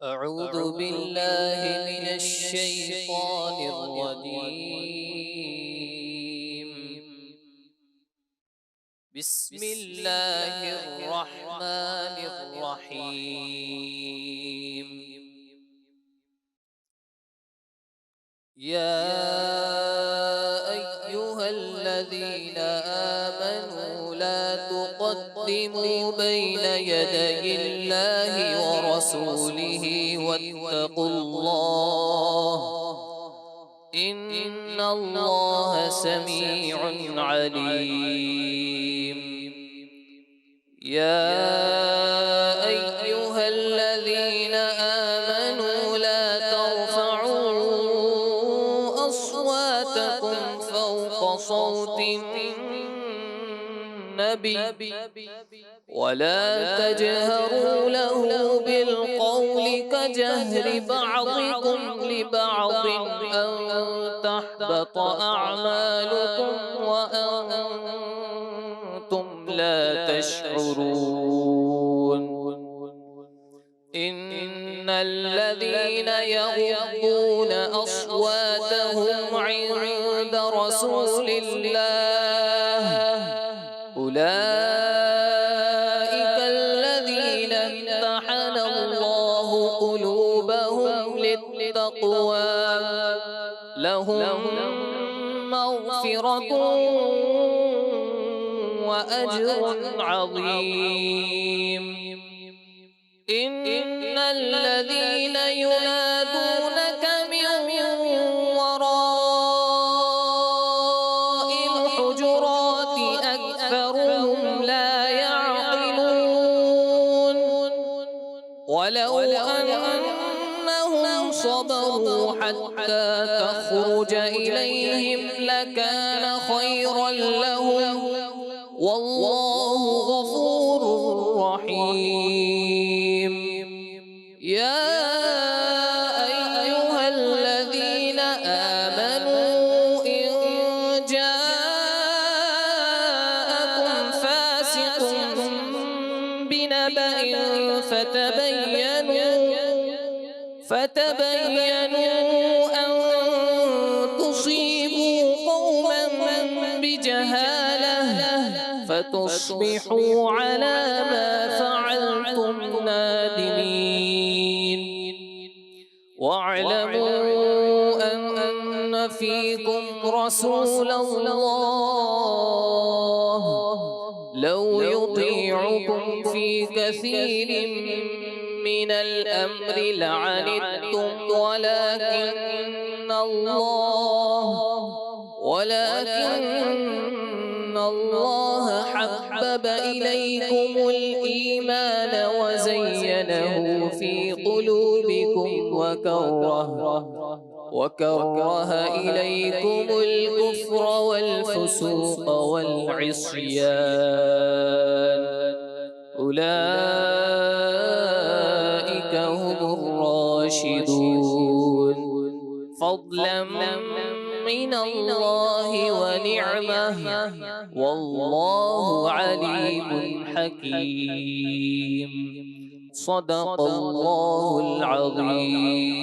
أعوذ بالله من الشيطان الرجيم. بسم الله الرحمن الرحيم. يا أيها الذين آمنوا لا تقدموا بين يدي الله ورسوله واتقوا الله إن الله سميع عليم. يا أيها الذين آمنوا لا ترفعوا أصواتكم فوق صوت النبي ولا تجهروا له بالقول كجهر بعضكم لبعض أن تحبط أعمالكم وأنتم لا تشعرون. إن الذين يغضون أصواتهم عند رسول الله أولئك الذين امتحن الله قلوبهم للتقوى لهم مغفرة وأجر عظيم. إن الذين ينادونك من وراء الحجرات أكثرهم لا يعقلون. ولو أنهم صبروا حتى تخرج إليهم لكان خيرا لهم والله غفور رحيم. يا أيها الذين آمنوا إن جاءكم فاسق بنبأ فتبينوا أن تصيبوا قوما بجهالة فتصبحوا على ما فعلتم نادمين. واعلموا أن فيكم رسول الله لو يطيعكم في كثير من الأمر لعنتم ولكن الله حبب إليكم الإيمان وزينه في قلوبكم وكره إليكم الكفر والفسوق والعصيان أولئك هم الراشدون فضلا من الله ونعمة والله عليم حكيم. صدق الله العظيم.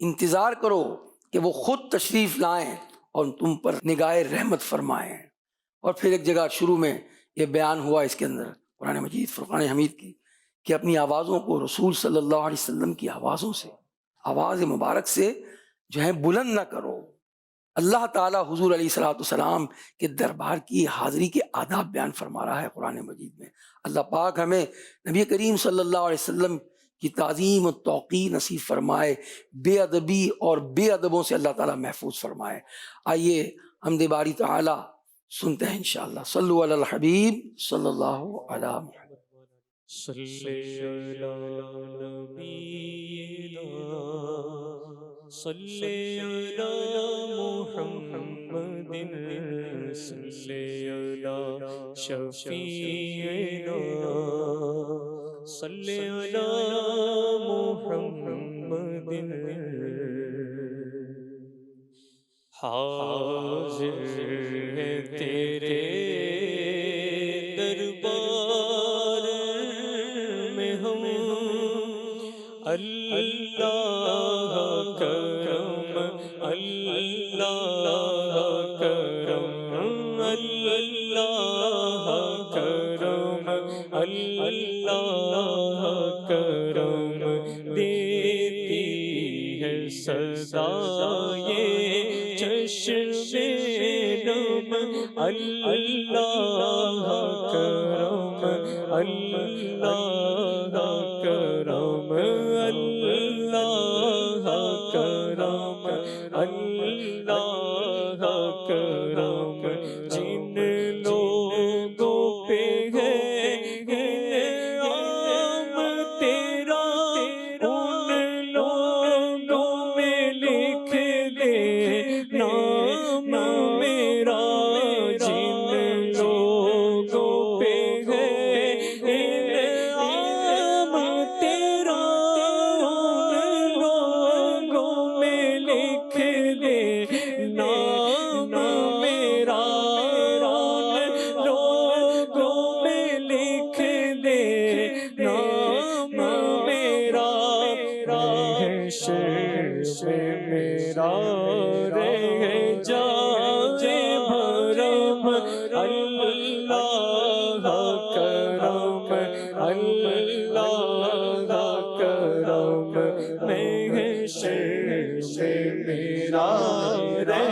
انتظار کرو کہ وہ خود تشریف لائیں اور تم پر نگاہ رحمت فرمائیں۔ اور پھر ایک جگہ شروع میں یہ بیان ہوا اس کے اندر قرآن مجید فرقان حمید کی کہ اپنی آوازوں کو رسول صلی اللہ علیہ وسلم کی آوازوں سے، آواز مبارک سے جو ہے بلند نہ کرو۔ اللہ تعالیٰ حضور علیہ الصلوۃ والسلام کے دربار کی حاضری کے آداب بیان فرما رہا ہے قرآن مجید میں۔ اللہ پاک ہمیں نبی کریم صلی اللہ علیہ وسلم کی تعظیم و توقیر نصیب فرمائے، بے ادبی اور بے ادبوں سے اللہ تعالیٰ محفوظ فرمائے۔ آئیے حمد باری تعالیٰ سنتے ہیں انشاءاللہ۔ صلو علی الحبیب صلی اللہ علیہ محمد۔ صلی علی نبینا صلی علی محمد صلی علی شفیعنا صلی علی محمد حاضر ہے تیرے دربار میں ہم، اللہ کرم اللہ کرم اللہ کرم اللہ کرم دیتی ہے صدا یہ چشم نم، اللہ کرم اللہ کرم اللہ کرم اللہ کرم، جن لوگوں پہ ہے انعام تیرا ان لوگوں میں لکھ دے نام میرا، جن لوگوں پہ ہے انعام تیرا ان لوگوں میں لکھ دے نام میرا، ان لوگوں میں لکھ دے نام میرا، محشر میں میرا رہ جائے بھرم، اللہ کرم اللہ کرم، محشر میں میرا رہ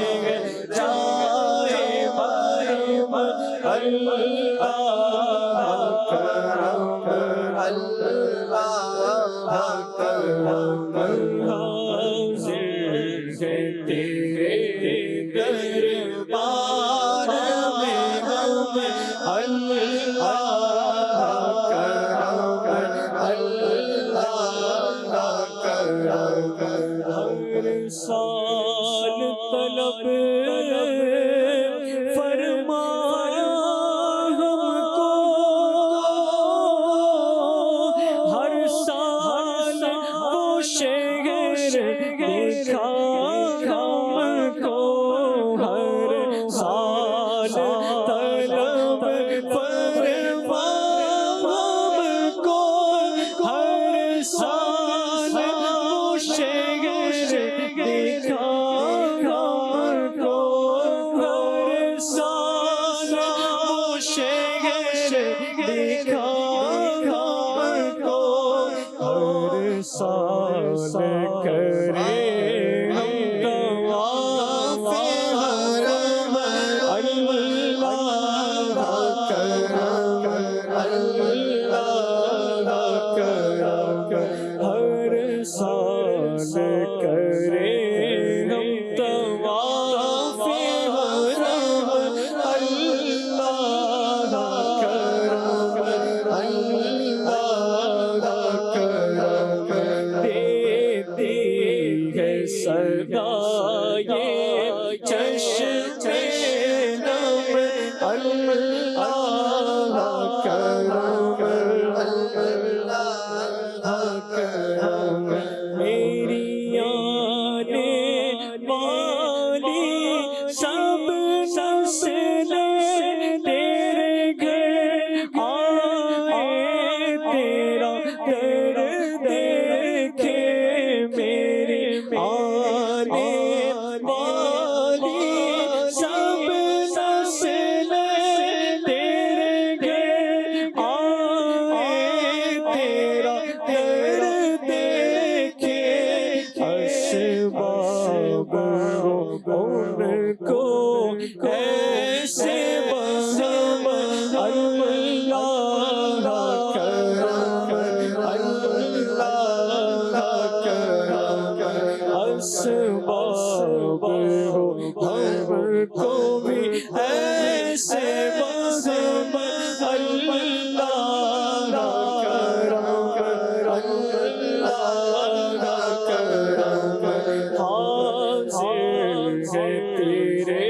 جائے بھرم، اللہ کرم اللہ کرم، حاضر ہے تیرے دربار میں ہم، اللہ کرم اللہ کرم، ہر سال طلب فرمایا ہم کو، ہر سال وہ شہر دکھا ہم کو، ہر سال طلب فرما ہم کو، ہر سال وہ شہر دکھا ہم کو، ہر سال وہ شہر دکھا ہم کو، ہر سال کرے ہم طواف حرم، اللہ کرم اللہ کرم، ہر سال کرے ہم طواف حرم، اللہ کرم اللہ کرم، دیتی ہے صدا یہ چشم نم، اللہ کرم اللہ کرم، میری آنے والی سب نسلیں تیرے گھر آئے، تیرا در دیکھے میری ان کو ایسے بہم اللہ کرم اللہ کرم اسباب ہو ہم کو بھی ایسے بہم اللہ کرم اللہ کرم حاضر ہے تیرے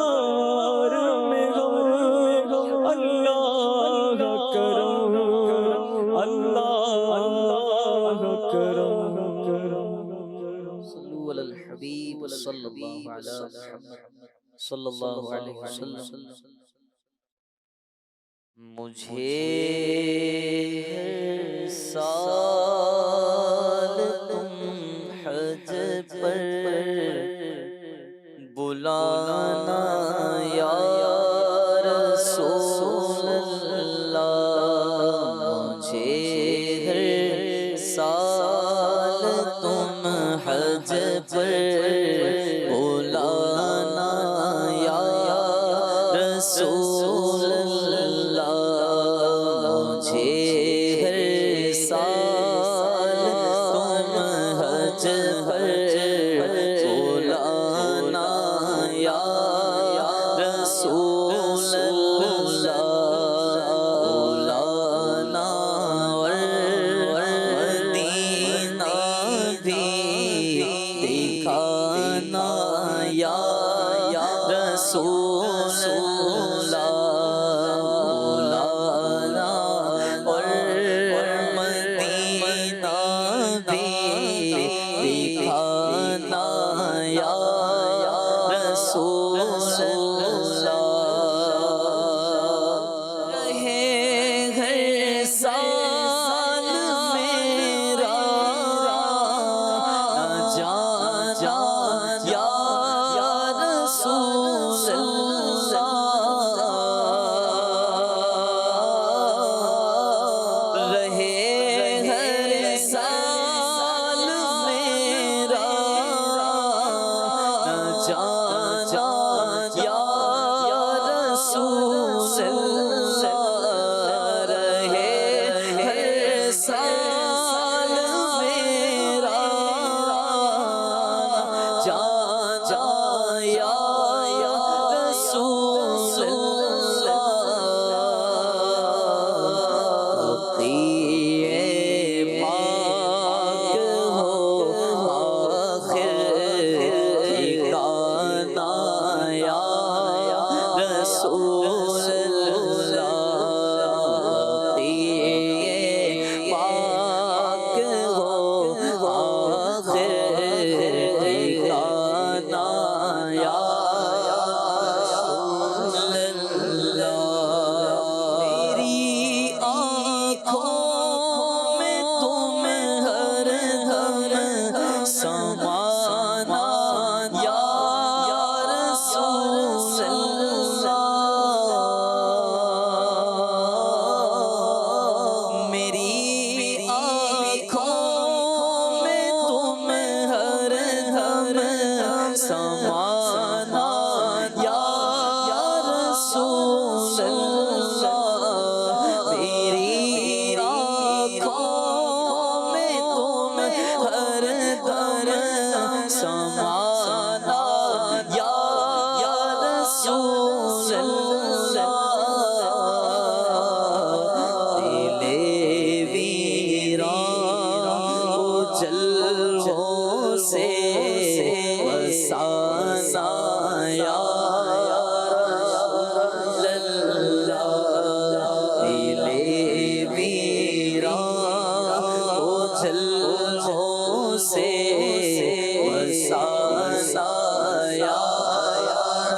دربار میں ہم اللہ کرم اللہ کرم صلو علی الحبیب صلی اللہ علیہ محمد صلی اللہ علیہ وسلم مجھے ہر سال تم حج پر بلانا یا رسول اللہ مجھے ہر سال تم حج پر بلانا یا رسول اللہ مجھے ہر سال تم حج پر بلانا یا رسول اللہ بلانا مدینہ بھی دکھانا یا رسول اللہ بلانا اور مدینہ بھی دکھانا یا رسول اللہ رہے ہر سال میرا جانا یا رسول اللہ رہے ہر سال میرا جانا یا رسول اللہ رہے ہر سال میرا جانا یا رسول اللہ پاک ہو آخر ٹھکانا یا رسول اللہ پاک ہو آخر ٹھکانا یا رسول اللہ میری آنکھوں میں تم ہر دم سمانا یا رسول اللہ میری آنکھوں میں تم ہر دم سمانا یا رسول اللہ میری آنکھوں میں تم ہر دم سمانا یا رسول اللہ دل ویران کو جلووں سے بسانا یا رسول اللہ دل ویران کو جلووں سے بسانا یا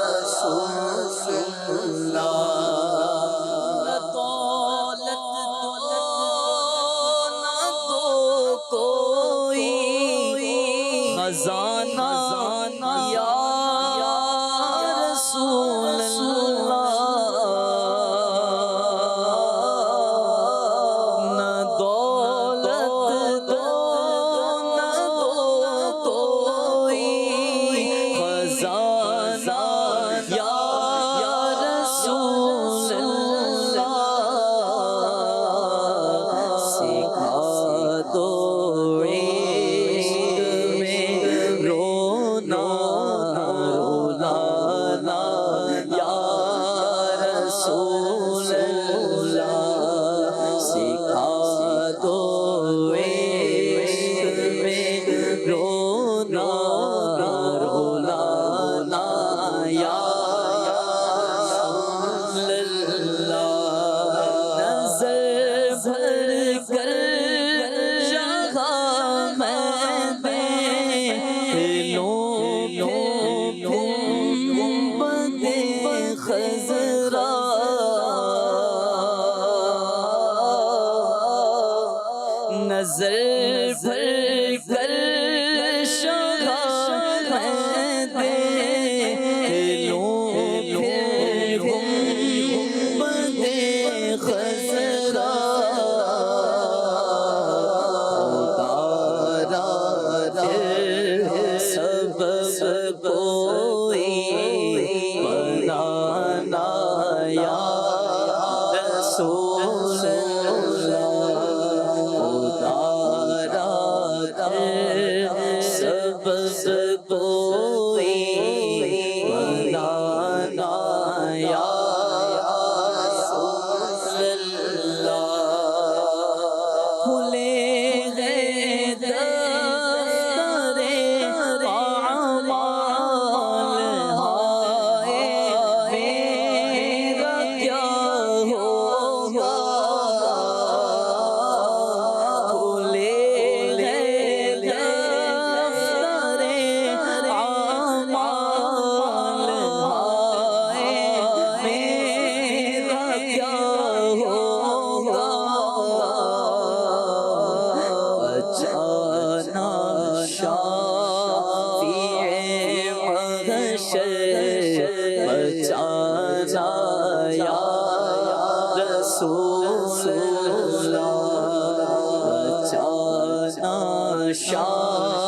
رسول اللہ دولت نہ دو کوئی خزانہ یا رسول اللہ نہ دولت دو نہ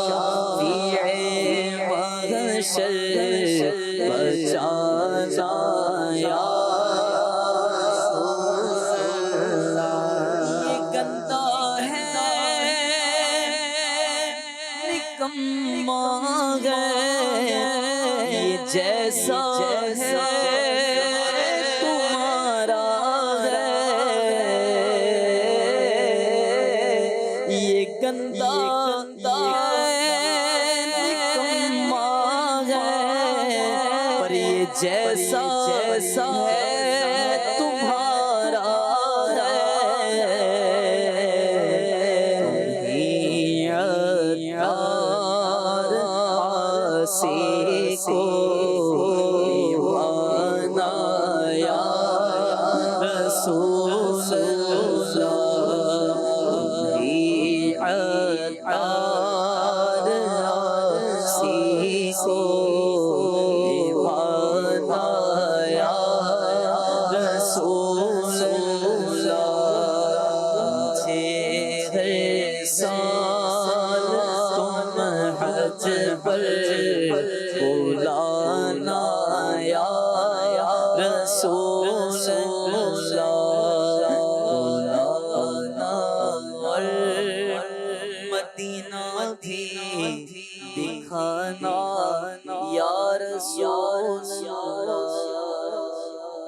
شافع محشر بچانا یا یہ گندا ہے نکما ہے یہ جیسا ہے تمہارا ہے یہ گندا نکما ہے پر یہ جیسا ہے تمہارا ہے عطار عاصی کو دیوانہ یا رسول اللہ عطار عاصی کو دیوانہ یا رسول اللہ ہر سال تم حج پر بلانا یا رسول اللہ بلانا اور مدینہ بھی دکھانا یا رسول اللہ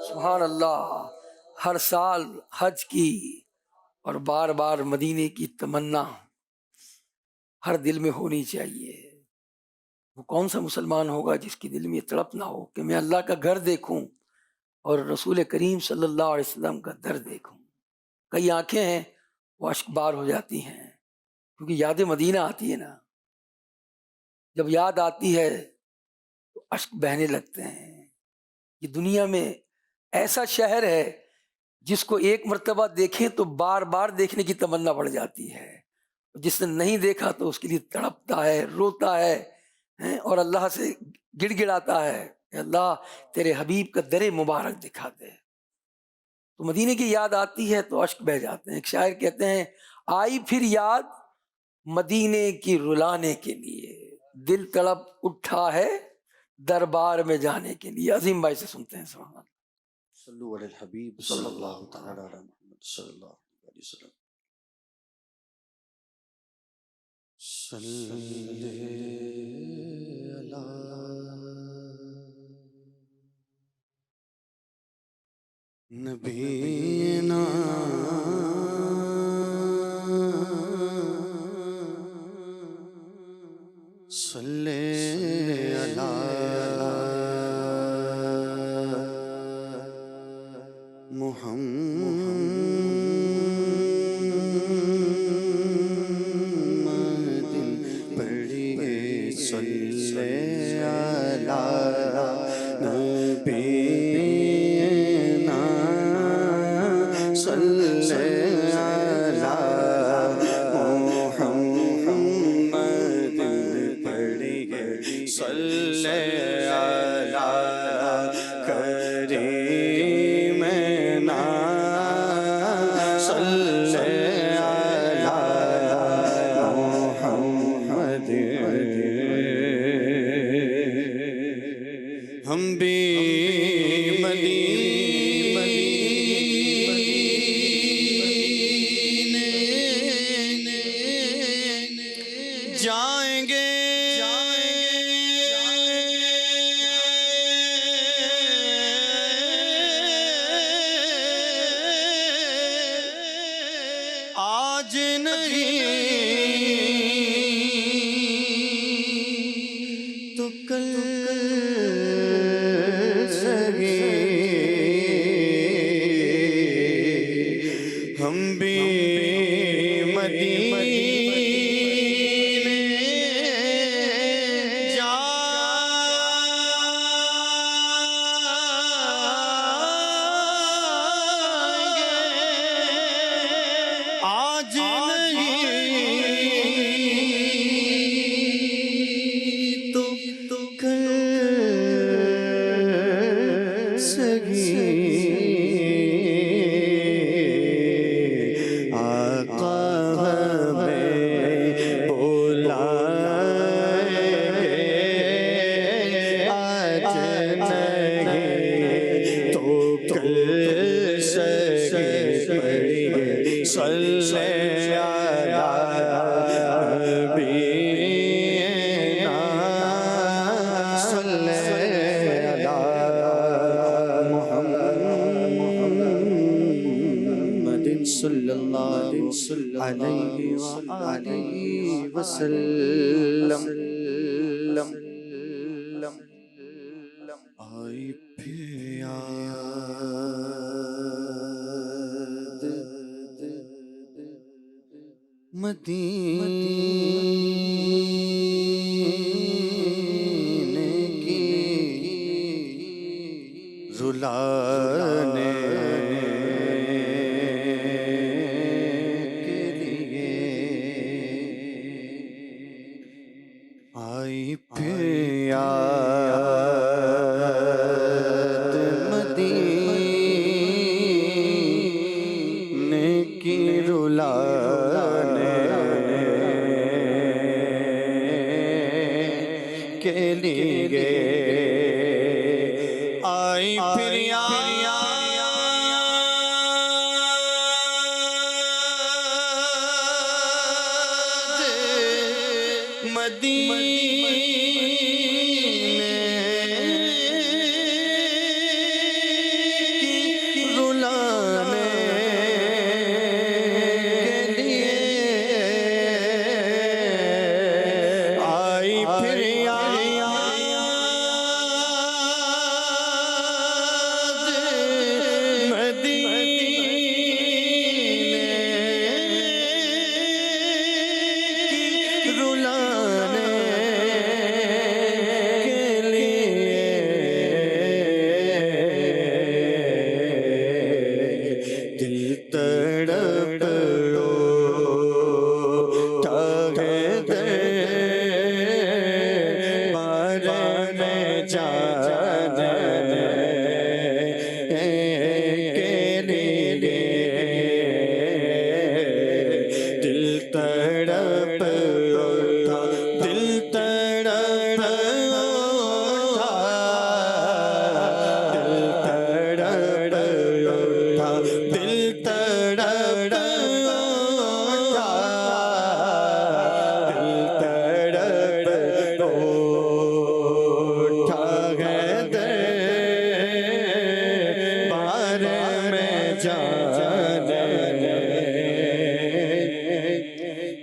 سبحان اللہ. ہر سال حج کی اور بار بار مدینے کی تمنا ہر دل میں ہونی چاہیے. وہ کون سا مسلمان ہوگا جس کی دل میں یہ تڑپ نہ ہو کہ میں اللہ کا گھر دیکھوں اور رسول کریم صلی اللہ علیہ وسلم کا در دیکھوں. کئی آنکھیں ہیں وہ اشک بار ہو جاتی ہیں کیونکہ یاد مدینہ آتی ہے نا. جب یاد آتی ہے تو اشک بہنے لگتے ہیں. یہ دنیا میں ایسا شہر ہے جس کو ایک مرتبہ دیکھیں تو بار بار دیکھنے کی تمنا بڑھ جاتی ہے. جس نے نہیں دیکھا تو اس کے لیے تڑپتا ہے، روتا ہے اور اللہ سے گڑ گڑاتا ہے کہ اللہ تیرے حبیب کا در مبارک دکھا دے. تو مدینے کی یاد آتی ہے تو اشک بہہ جاتے ہیں. ایک شاعر کہتے ہیں آئی پھر یاد مدینے کی رلانے کے لیے، دل تڑپ اٹھا ہے دربار میں جانے کے لیے. عظیم بھائی سے سنتے ہیں. سبحان اللہ. صلو علی الحبیب صلی اللہ تعالی علی محمد صلی اللہ علیہ وسلم. صلی علی نبینا صلی علی محمد پڑھیے صلی علی نبینا صلی علی محمد پڑھیے صلی علی کریمنا صلی علی محمد. ہم بھی مدینے جائیں گے آج نہیں تو کل سگے ہم بھی مدینے علیہ وآلہ وسلم آئی پھر یاد مدینے کی رلانے کے لیے آئی پھر یاد مدینے کی رلانے کے لیے آئی پھر یاد مدینے کی رلانے کے لیے آئی پھر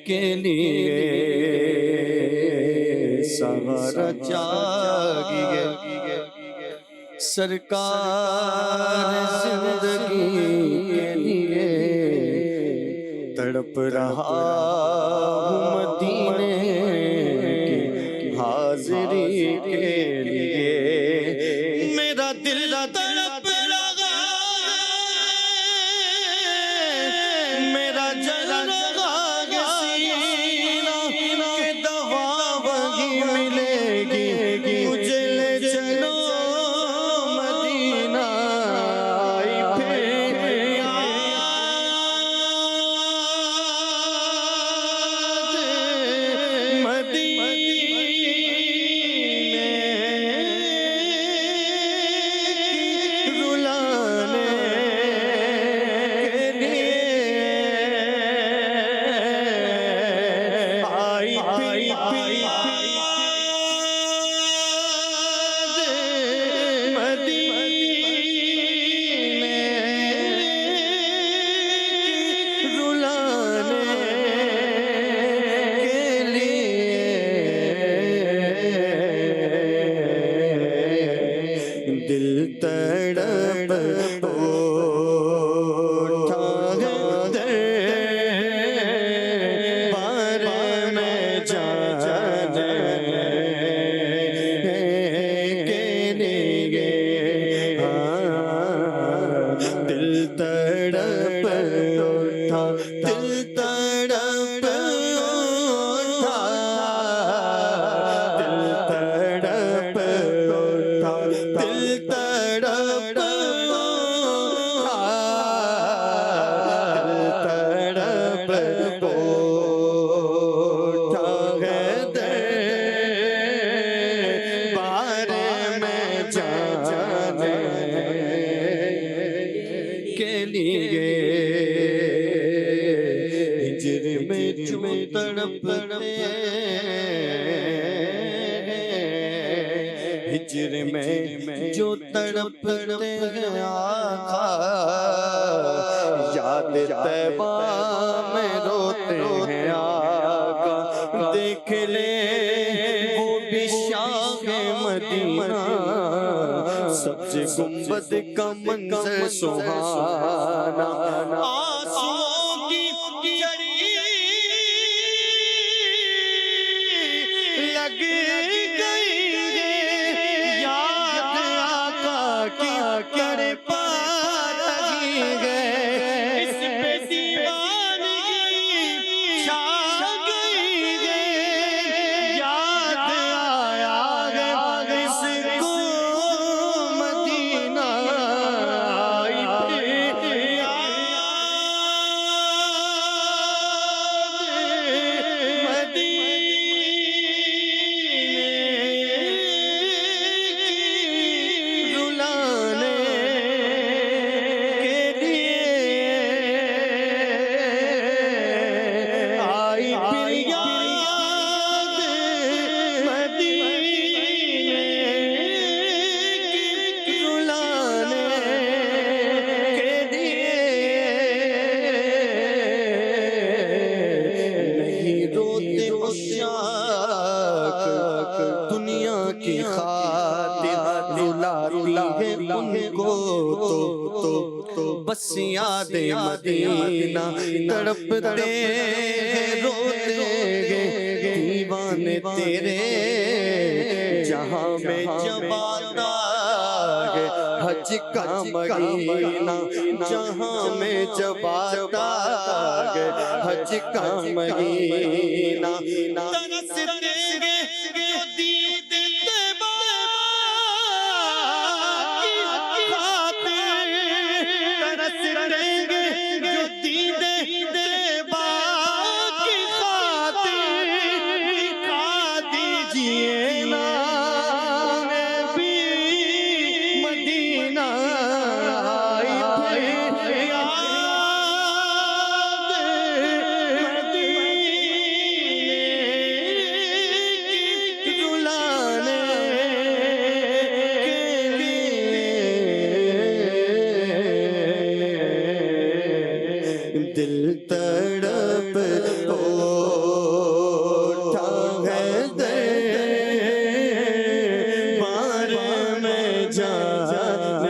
کے لیے سہارا چاہیے سرکار زندگی کے لیے تڑپ رہا ہوں مدینے کی حاضری کے لیے میرا دل تڑپ رہا میرا جل رہا سینہ کہ دوا وہی ملے گی مجھے لے چلو مدینہ آئی پھر یاد مدینے کی رلانے کے لیے آئی پھر یاد مدینے کی رلانے کے لیے دل تڑپ اٹھا ہے بار میں جانے کے لیے دل تڑپ اٹھا دل تڑپ اٹھا دل تڑپ اٹھا دل تڑپ اٹھا ہے بار میں جانے کے لیے ہجر میں جو تڑپتے ہجر میں جو تڑپتے ہیں آقا، یاد طیبہ میں روتے ہیں آقا، دیکھ لے وہ بھی شاہ مدینہ، سبز گنبد کا منظر سہانا، آنسوؤں کی جڑی لگ گئی ہے، یاد آقا کی کڑے پا لگی ہے، اس پہ دیوانگی چھا گئی ہے، یاد آیا ہے اس کو مدینہ، دنیا کی خاطر رلاتی ہے ان کو تو بس یاد مدینہ، تڑپتے ہیں روتے ہیں دیوانے تیرے، جہاں میں جب آتا ہے حج کا مہینہ، جہاں میں جب آتا ہے حج کا مہینہ، ترستے ہیں جو دید طیبہ کی خاطر، ترستے ہیں جو دید طیبہ کی خاطر، دکھا دیجئے نا ہمیں بھی مدینہ، دل تڑپ اٹھا ہے دربار میں جانے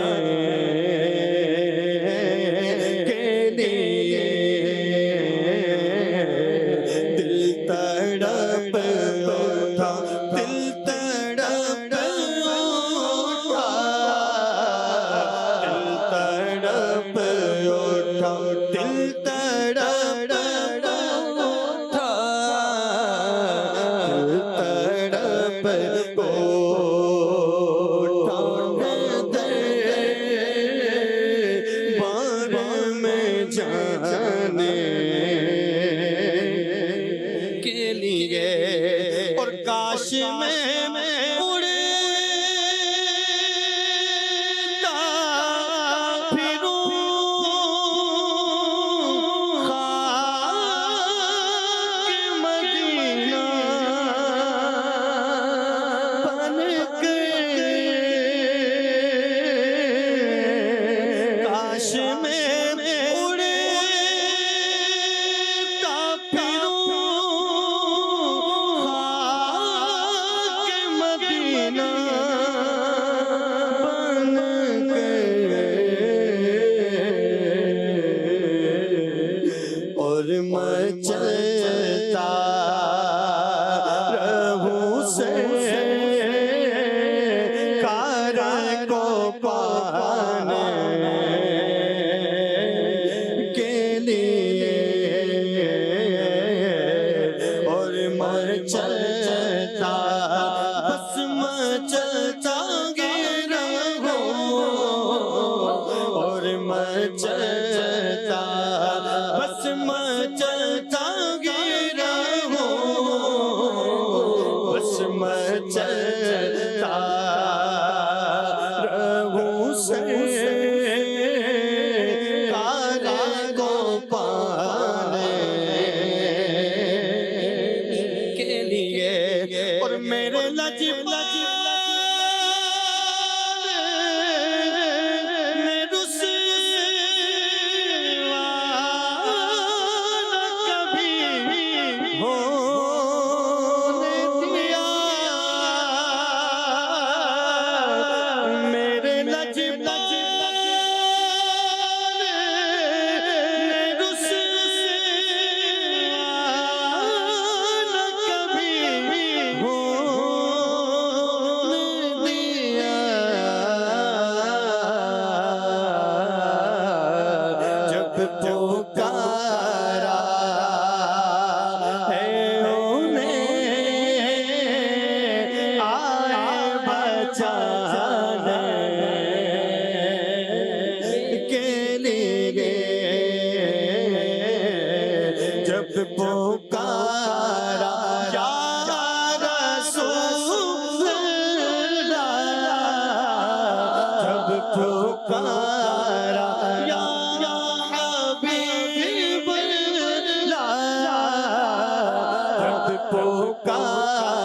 کے لیے، دل تڑپ اٹھا، دل تڑپ اٹھا، دل تڑپ اٹھا، دل تڑپ جانے کے لیے، اور کاش میں اڑتا پھروں خاک مدینہ بن کے، کاش میں اور میں چلتا رہوں سے کار کو پانے کے لیے، اور میں چلتا، بس میں چلتا گے رہوں، اور میں چلتا، بس میں چلتا گے رہوں، بس میں چلتا رہوں سے کار کو پانے کے لیے، اور میرے لجپال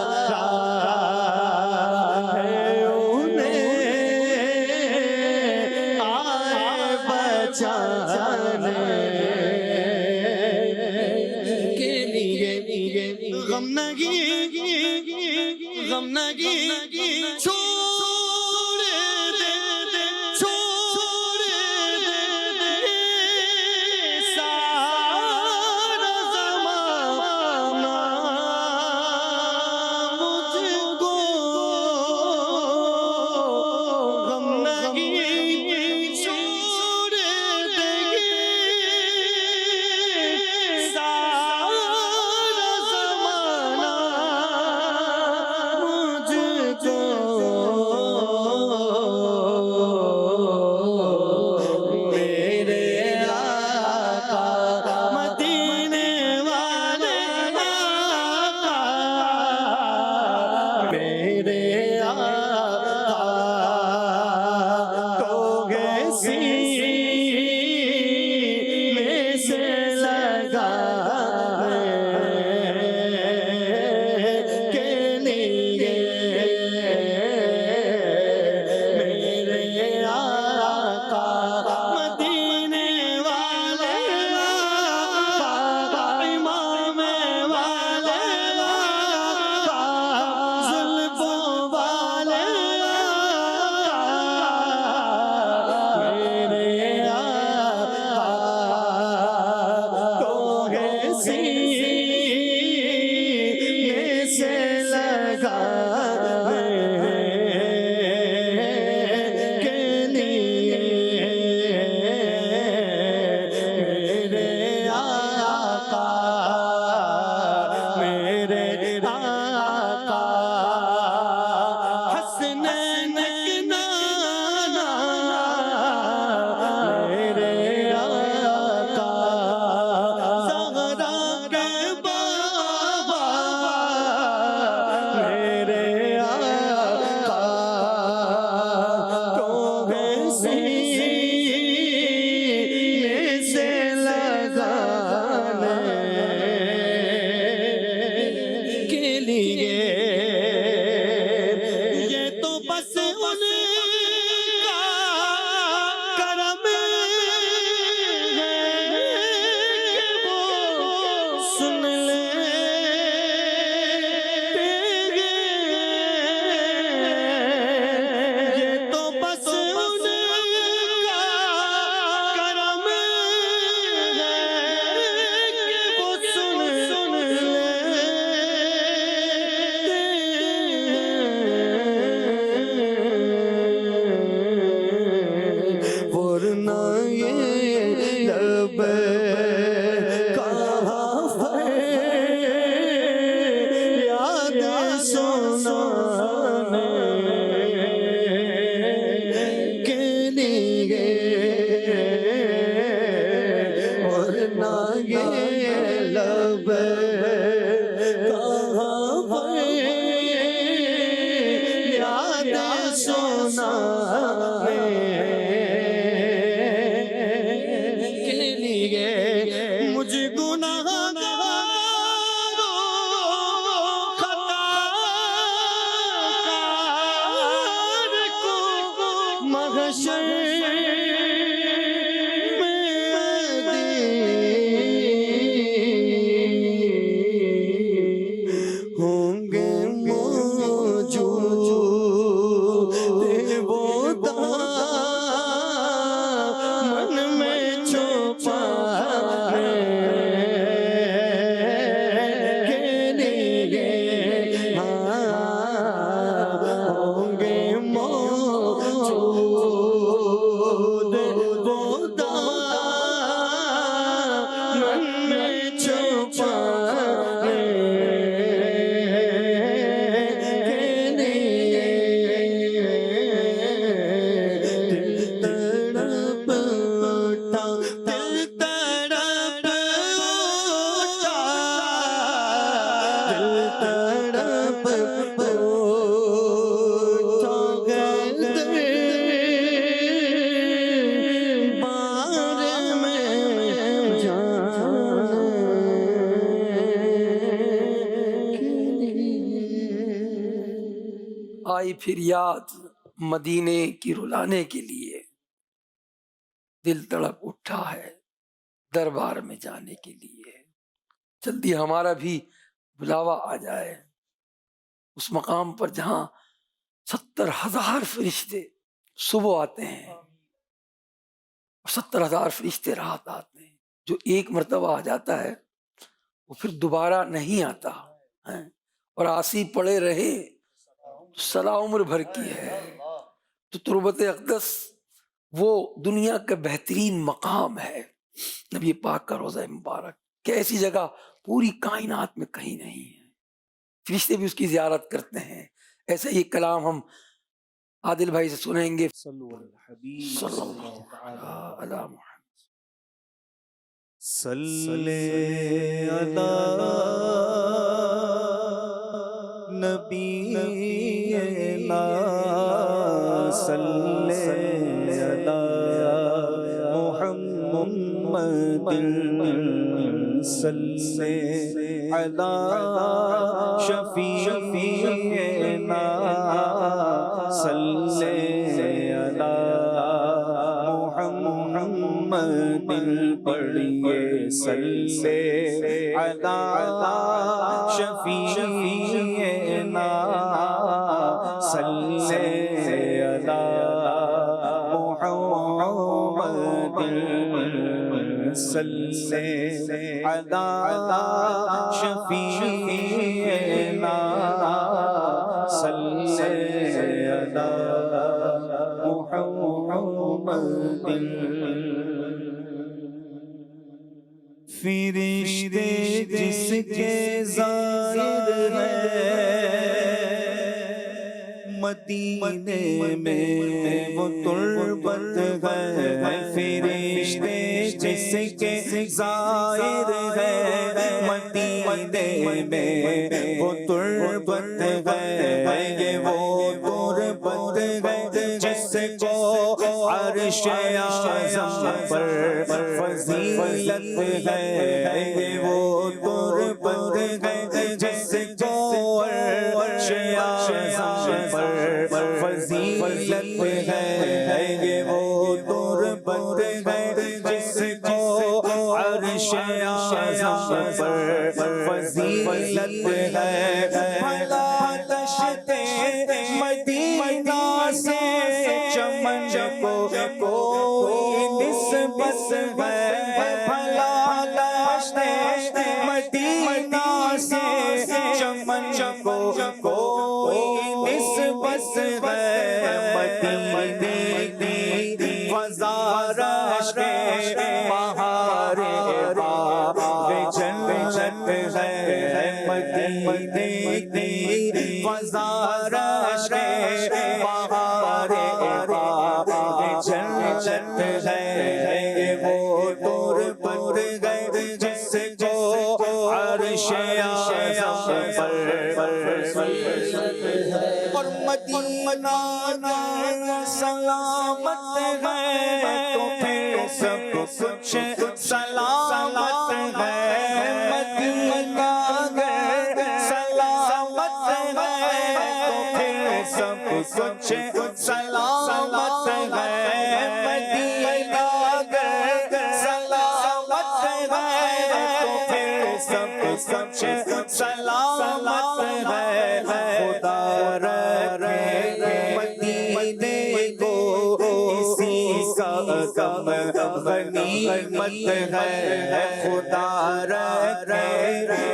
پکارا ہے انہیں آئے بچانے کے لیے غم نگی چھوڑ دے سارا زمانہ مجھ کو غم نگی چھوڑ دے سارا زمانہ مجھ کو میرے آقا مدینے والے آقا میرے آقا تو گے سینے سے لگانے کے لیے میرے آقا مدینے والے آقا امام والے آقا زلفوں والے آقا میرے آقا تو ہے سینے سے لگانے کے لیے میرے آقا حسنین کے نانا میرے آقا زہرا کے بابا میرے آقا تو ہے سینے سے لگانے کے لیے یہ تو بس ان کا کرم ہے کہ وہ سن لیتے ہیں یہ تو بس ان کا کرم ہے کہ وہ سن لیتے ورنہ یہ لب کہاں فریاد سنانے کے لیے ورنہ یہ لب کہاں فریاد سنانے کے لیے مجھ گناہگاروں خطاکار کو محشر ہوں گے موجود وہ دامن میں چھپانے کے لیے ہوں گے موجود وہ دامن میں چھپانے آئی پھر یاد مدینے کی رلانے کے لیے، دل تڑپ اٹھا ہے دربار میں جانے کے لیے، جلدی ہمارا بھی بلاوا آ جائے اس مقام پر جہاں 70,000 فرشتے صبح آتے ہیں اور 70,000 فرشتے رات آتے ہیں۔ جو ایک مرتبہ آ جاتا ہے وہ پھر دوبارہ نہیں آتا ہے، اور آسی پڑے رہے تو صلاح عمر بھر کی ہے۔ تو تربت اقدس وہ دنیا کا بہترین مقام ہے، نبی پاک کا روضہ مبارک کہ ایسی جگہ پوری کائنات میں کہیں نہیں ہے، فرشتے بھی اس کی زیارت کرتے ہیں۔ ایسا یہ کلام ہم عادل بھائی سے سنیں گے۔ صلی اللہ علیہ محمد۔ صلی علی نبینا صلی علی محمد صلی علی شفیعنا صلی علی محمد پڑھیے صلی علی شفیعنا صلی علی محمد صلی علی شفیعنا صلی علی محمد۔ فرشتے جس کے زائر ہیں مدینے میں وہ تربت ہے، فرشتے جس کے زائر ہیں مدینے میں وہ تربت ہے، یہ وہ تربت ہے جس کو عرش اعظم پر فضیلت ہے، یہ وہ تربت ہے جس کو عرش اعظم پر فضیلت ہے، یہ وہ تربت ہے جس کو عرش اعظم پر فضیلت ہے۔ بھلا دشتے مدینہ سے چمن کو کوئی نسبت ہے، بھلا دشتے مدینہ سے چمن کو کوئی نسبت ہے، مدینے کی وزارش کے بہار باغ جنت ہے، مدینے کی وزارش کے بہار باغ جنت ہے، یہ وہ تربت ہے جس کو عرش اعظم پر اور مدینہ سلامت ہے تو پھر سب کچھ سلامت ہے، مدینہ سلامت ہے تو پھر سب کچھ سلامت ہے، مدینہ سلامت ہے تو پھر سب کچھ سلامت ہے۔ خدا رکھے مدینے کو اسی کا غم غنیمت ہے، خدا رکھے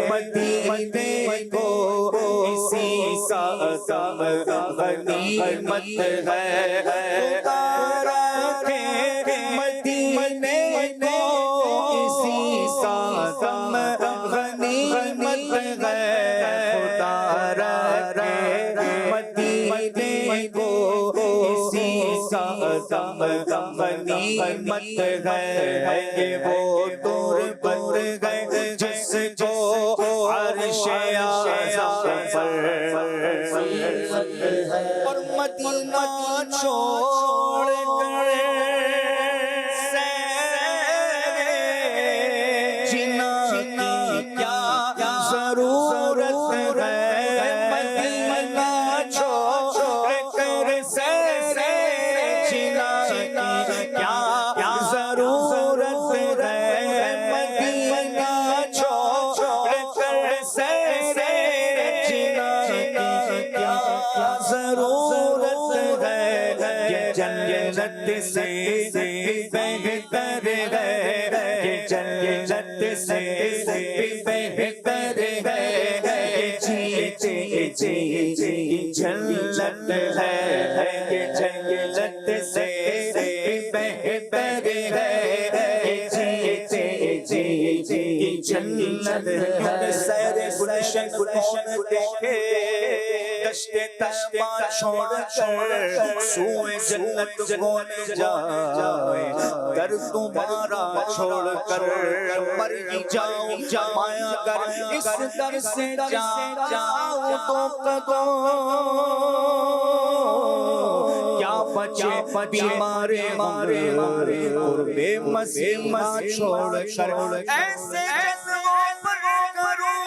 مدینے کو اسی کا غم غنیمت ہے، خدا رکھے مدینے کو اسی کا غم غنیمت ہے، خدا رکھے مدینے کو اسی کا غم غنیمت ہے، یہ وہ تربت ہے جس کو عرش اعظم پر اور مدینہ چھوڑ کر جینا کیا ضرورت ہے، مدینہ چھوڑ جنت سے بہتر ہے، یہ جنت سے بہتر ہے، یہ جیتے جی جنت ہے، یہ جنت سے بہتر ہے، یہ جیتے جی جنت ہے۔ سیر گلشن دیکھے دشت طیبہ چھوڑ کر سوئے جنت کون جائے، در تمہارا چھوڑ کر مر ہی جاؤں مایا گر اس در سے جاؤں تو کدوں کیا بچے بیمارے مارے قرب مسیحا چھوڑ کر ایسے جذبوں پر کروں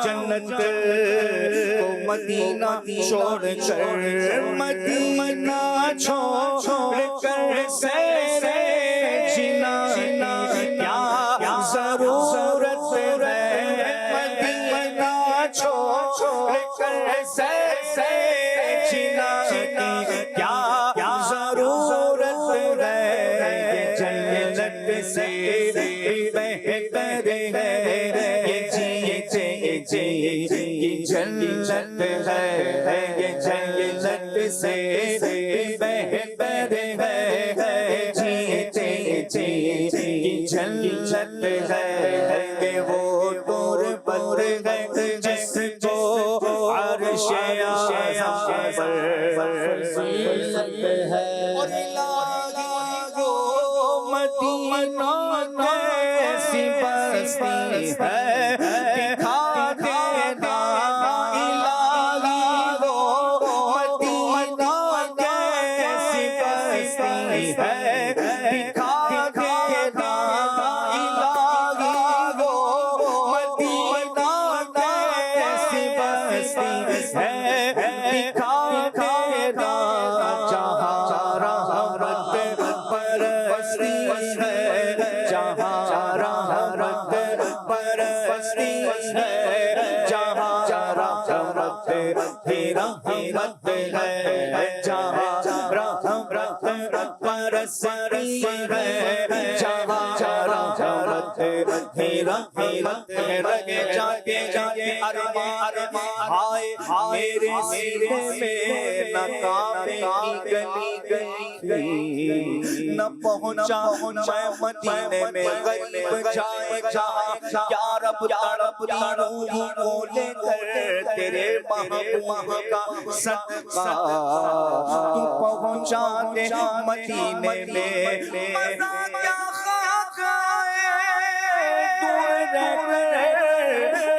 جنت کو مدینہ چھوڑ کر، مدینہ چھوڑ کر سیر جنا کیا ضرورت ہے، مدینہ چھوڑ کر سیر جنا کیا ضرورت ہے، جنت سے بہتر ہے، یہ جنت ہے، یہ جنت سے بہتر ہے، جیتے جی جنت ہے، کہ وہ دور پر ہے جس کو عرش اعظم پر فضیلت ہے، اور الہی وہ مدینہ کیسی بستی ہے، میرے سینے میں ناکامی گلی گئی، نہ پہنچا میں مدینے میں غریب جائے جہاں، یا رب تڑپتی روحی کو لے کر تیرے محبوب کا صدقہ تو پہنچا دے مدینے میں، مزہ کیا خاک آئے دور رہ کر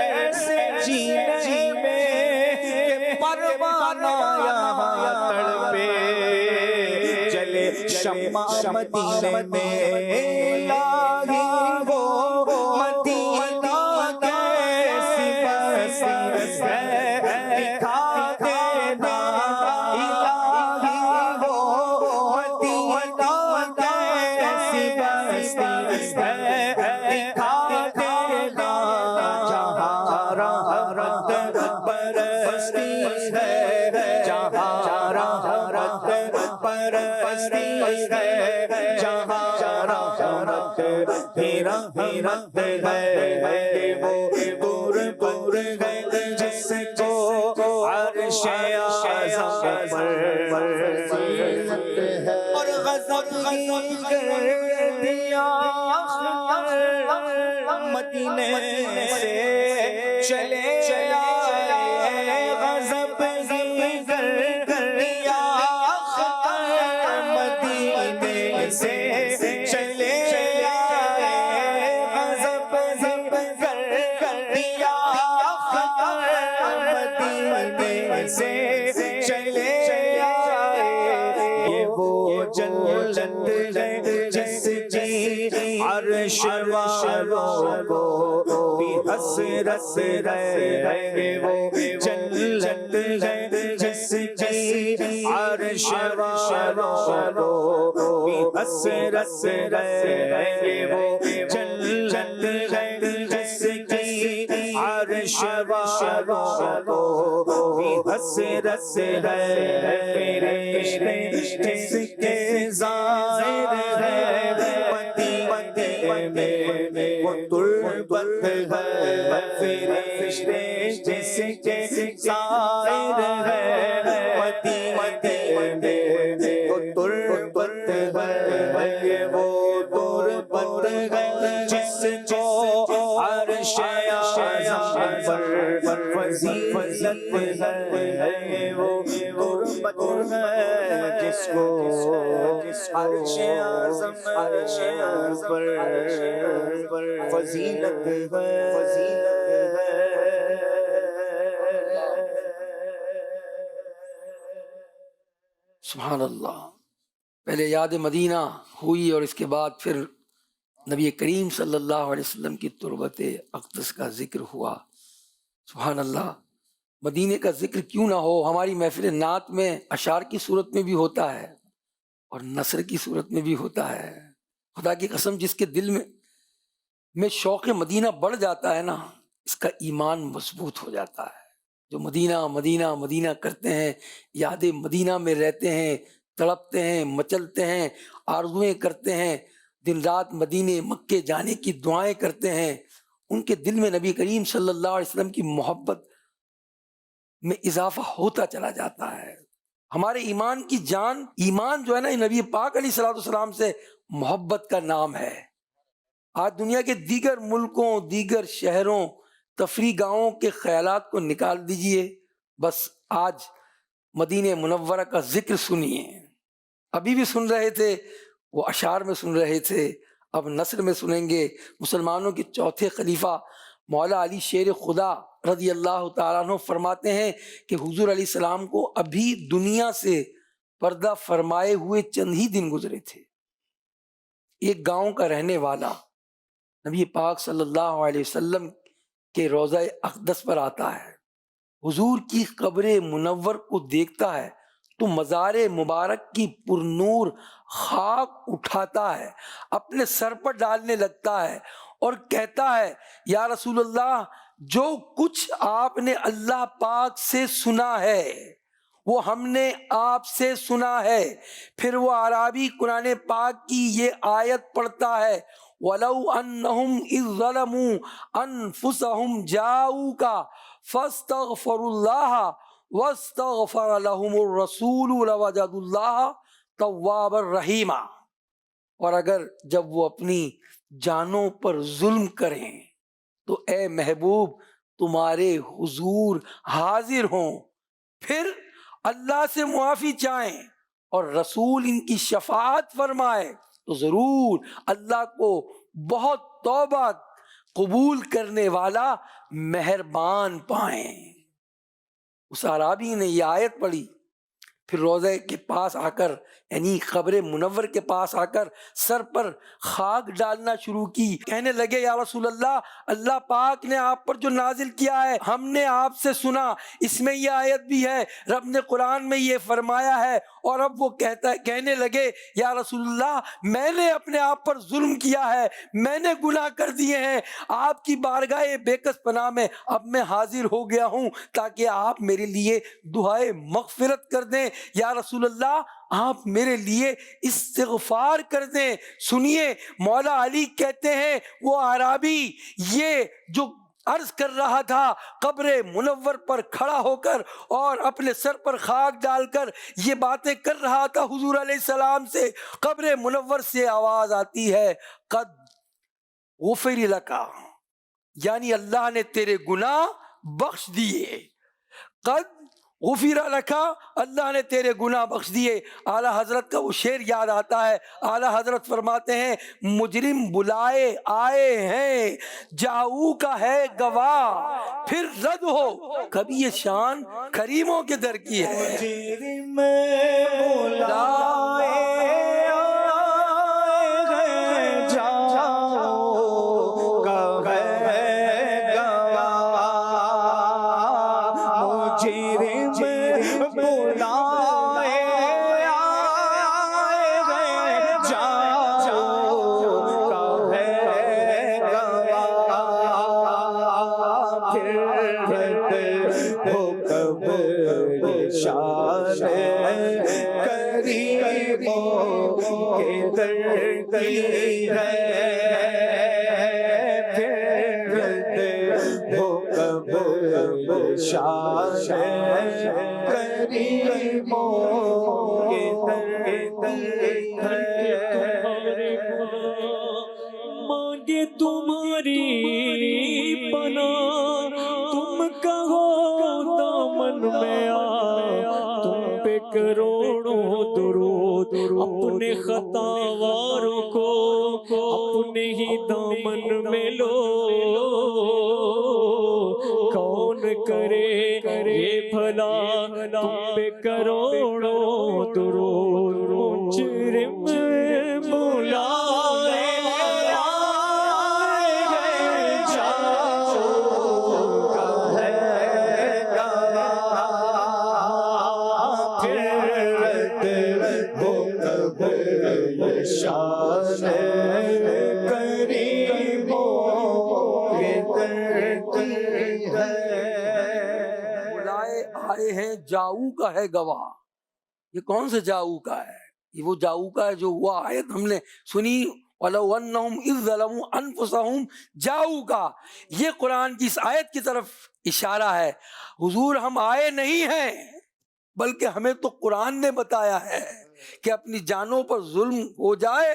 ایسے جینے میں کہ پروانہ یہاں تڑپے، جلے شمع مدینے میں، الہی وہ مدینہ کیسی بستی ہے، دکھا دینا الہی وہ مدینہ کیسی بستی ہے، دکھا دینا جہاں رحمت برستی ہے، جہاں رحمت برستی ہے، جہاں رحمت ہی رحمت ہے، وہ دور دور ہے جس کو عرش اعظم پر فضیلت ہے، اور غضب کر دیا مدینے سے چلے آئے، غضب کر دیا مدینے سے چلے آئے، غضب کر دیا مدینے سے چلے آئے، یہ وہ جنت ہے جس کی عرش والوں کو بھی حسرت ہے، وہ جنت ہے جس کی عرش والوں والوں کی حسرت ہے، یہ وہ جنت ہے جس کی عرش والوں کی حسرت ہے، فرشتے جس کے زائر ہے، مدینے میں وہ تربت ہے، فرشتے جس کے زائر ہے، مدینے میں وہ تربت ہے، یہ وہ تربت ہے جس کو عرش اعظم پر فضیلت ہے، وہ تربت ہے جس کو عرش اعظم پر فضیلت ہے۔ سبحان اللہ۔ پہلے یاد مدینہ ہوئی اور اس کے بعد پھر نبی کریم صلی اللہ علیہ وسلم کی تربت اقدس کا ذکر ہوا۔ سبحان اللہ۔ مدینے کا ذکر کیوں نہ ہو؟ ہماری محفل نعت میں اشعار کی صورت میں بھی ہوتا ہے اور نثر کی صورت میں بھی ہوتا ہے۔ خدا کی قسم، جس کے دل میں شوق مدینہ بڑھ جاتا ہے نا، اس کا ایمان مضبوط ہو جاتا ہے۔ جو مدینہ مدینہ مدینہ کرتے ہیں، یاد مدینہ میں رہتے ہیں، تڑپتے ہیں، مچلتے ہیں، آرزویں کرتے ہیں، دن رات مدینے مکے جانے کی دعائیں کرتے ہیں، ان کے دل میں نبی کریم صلی اللہ علیہ وسلم کی محبت میں اضافہ ہوتا چلا جاتا ہے۔ ہمارے ایمان کی جان، ایمان جو ہے نا، نبی پاک علیہ الصلوۃ والسلام سے محبت کا نام ہے۔ آج دنیا کے دیگر ملکوں، دیگر شہروں، تفریح گاہوں کے خیالات کو نکال دیجئے، بس آج مدینہ منورہ کا ذکر سنیے۔ ابھی بھی سن رہے تھے، وہ اشعار میں سن رہے تھے، اب نثر میں سنیں گے۔ مسلمانوں کے چوتھے خلیفہ مولا علی شیر خدا رضی اللہ تعالیٰ عنہ فرماتے ہیں کہ حضور علیہ السلام کو ابھی دنیا سے پردہ فرمائے ہوئے چند ہی دن گزرے تھے۔ ایک گاؤں کا رہنے والا نبی پاک صلی اللہ علیہ وسلم کے روضہ اقدس پر آتا ہے، حضور کی قبر منور کو دیکھتا ہے تو مزار مبارک کی پرنور خاک اٹھاتا ہے، اپنے سر پر ڈالنے لگتا ہے اور کہتا ہے، یا رسول اللہ، جو کچھ آپ نے اللہ پاک سے سنا ہے وہ ہم نے آپ سے سنا ہے۔ پھر وہ اعرابی قرآن پاک کی یہ آیت پڑھتا ہے، وَلَوْ أَنَّهُمْ إِذْ ظَلَمُوا أَنفُسَهُمْ جَاءُوكَ فَاسْتَغْفَرُوا اللَّهَ وَاسْتَغْفَرَ لَهُمُ الرَّسُولُ لَوَجَدُوا اللَّهَ تَوَّابًا رَحِيمًا۔ اور اگر جب وہ اپنی جانوں پر ظلم کریں تو اے محبوب تمہارے حضور حاضر ہوں، پھر اللہ سے معافی چاہیں اور رسول ان کی شفاعت فرمائے تو ضرور اللہ کو بہت توبہ قبول کرنے والا مہربان پائیں۔ اس اعرابی نے یہ آیت پڑھی، پھر روضے کے پاس آ کر، یعنی قبر منور کے پاس آ کر سر پر خاک ڈالنا شروع کی، کہنے لگے، یا رسول اللہ، اللہ پاک نے آپ پر جو نازل کیا ہے ہم نے آپ سے سنا، اس میں یہ آیت بھی ہے، رب نے قرآن میں یہ فرمایا ہے۔ اور اب وہ کہنے لگے، یا رسول اللہ، میں نے اپنے آپ پر ظلم کیا ہے، میں نے گناہ کر دیے ہیں، آپ کی بارگاہ بے کس پناہ میں اب میں حاضر ہو گیا ہوں تاکہ آپ میرے لیے دعائے مغفرت کر دیں۔ یا رسول اللہ، آپ میرے لیے استغفار کر دیں۔ سنیے، مولا علی کہتے ہیں، وہ اعرابی یہ جو عرض کر رہا تھا، قبر منور پر کھڑا ہو کر اور اپنے سر پر خاک ڈال کر یہ باتیں کر رہا تھا حضور علیہ السلام سے، قبر منور سے آواز آتی ہے، قد غفر لک، یعنی اللہ نے تیرے گناہ بخش دیے، قد غفر لک، اللہ نے تیرے گناہ بخش دیے۔ اعلیٰ حضرت کا وہ شعر یاد آتا ہے، اعلیٰ حضرت فرماتے ہیں، مجرم بلائے آئے ہیں جاؤ کا ہے گواہ، پھر رد ہو کبھی یہ شان کریموں کے در کی ہے۔ مجرم بلائے آئے جاؤ کا ہے گواہ، مجرم بلائے آئے شان کریموں کے در کی ہے پھر ہو کب شان کریموں کے در کی ہے مانگے تمہاری پناہ تم کہو دامن میں آ تم پہ کروڑوں درود اپنے خطاواروں کو اپنے ہی دامن میں لو کون کرے یہ بھلا تم پہ کروڑوں درود مجرم بلائے شان کریموں کے در کی ہے بلائے آئے ہیں جاؤ کا ہے گواہ. یہ کون سے جاؤ کا ہے؟ یہ وہ جاؤ کا ہے جو ہوا آیت ہم نے سنی وَلَوْ أَنَّهُمْ إِذْ ظَلَمُوا أَنفُسَهُمْ جاؤ کا. یہ قرآن کی اس آیت کی طرف اشارہ ہے. حضور ہم آئے نہیں ہیں بلکہ ہمیں تو قرآن نے بتایا ہے کہ اپنی جانوں پر ظلم ہو جائے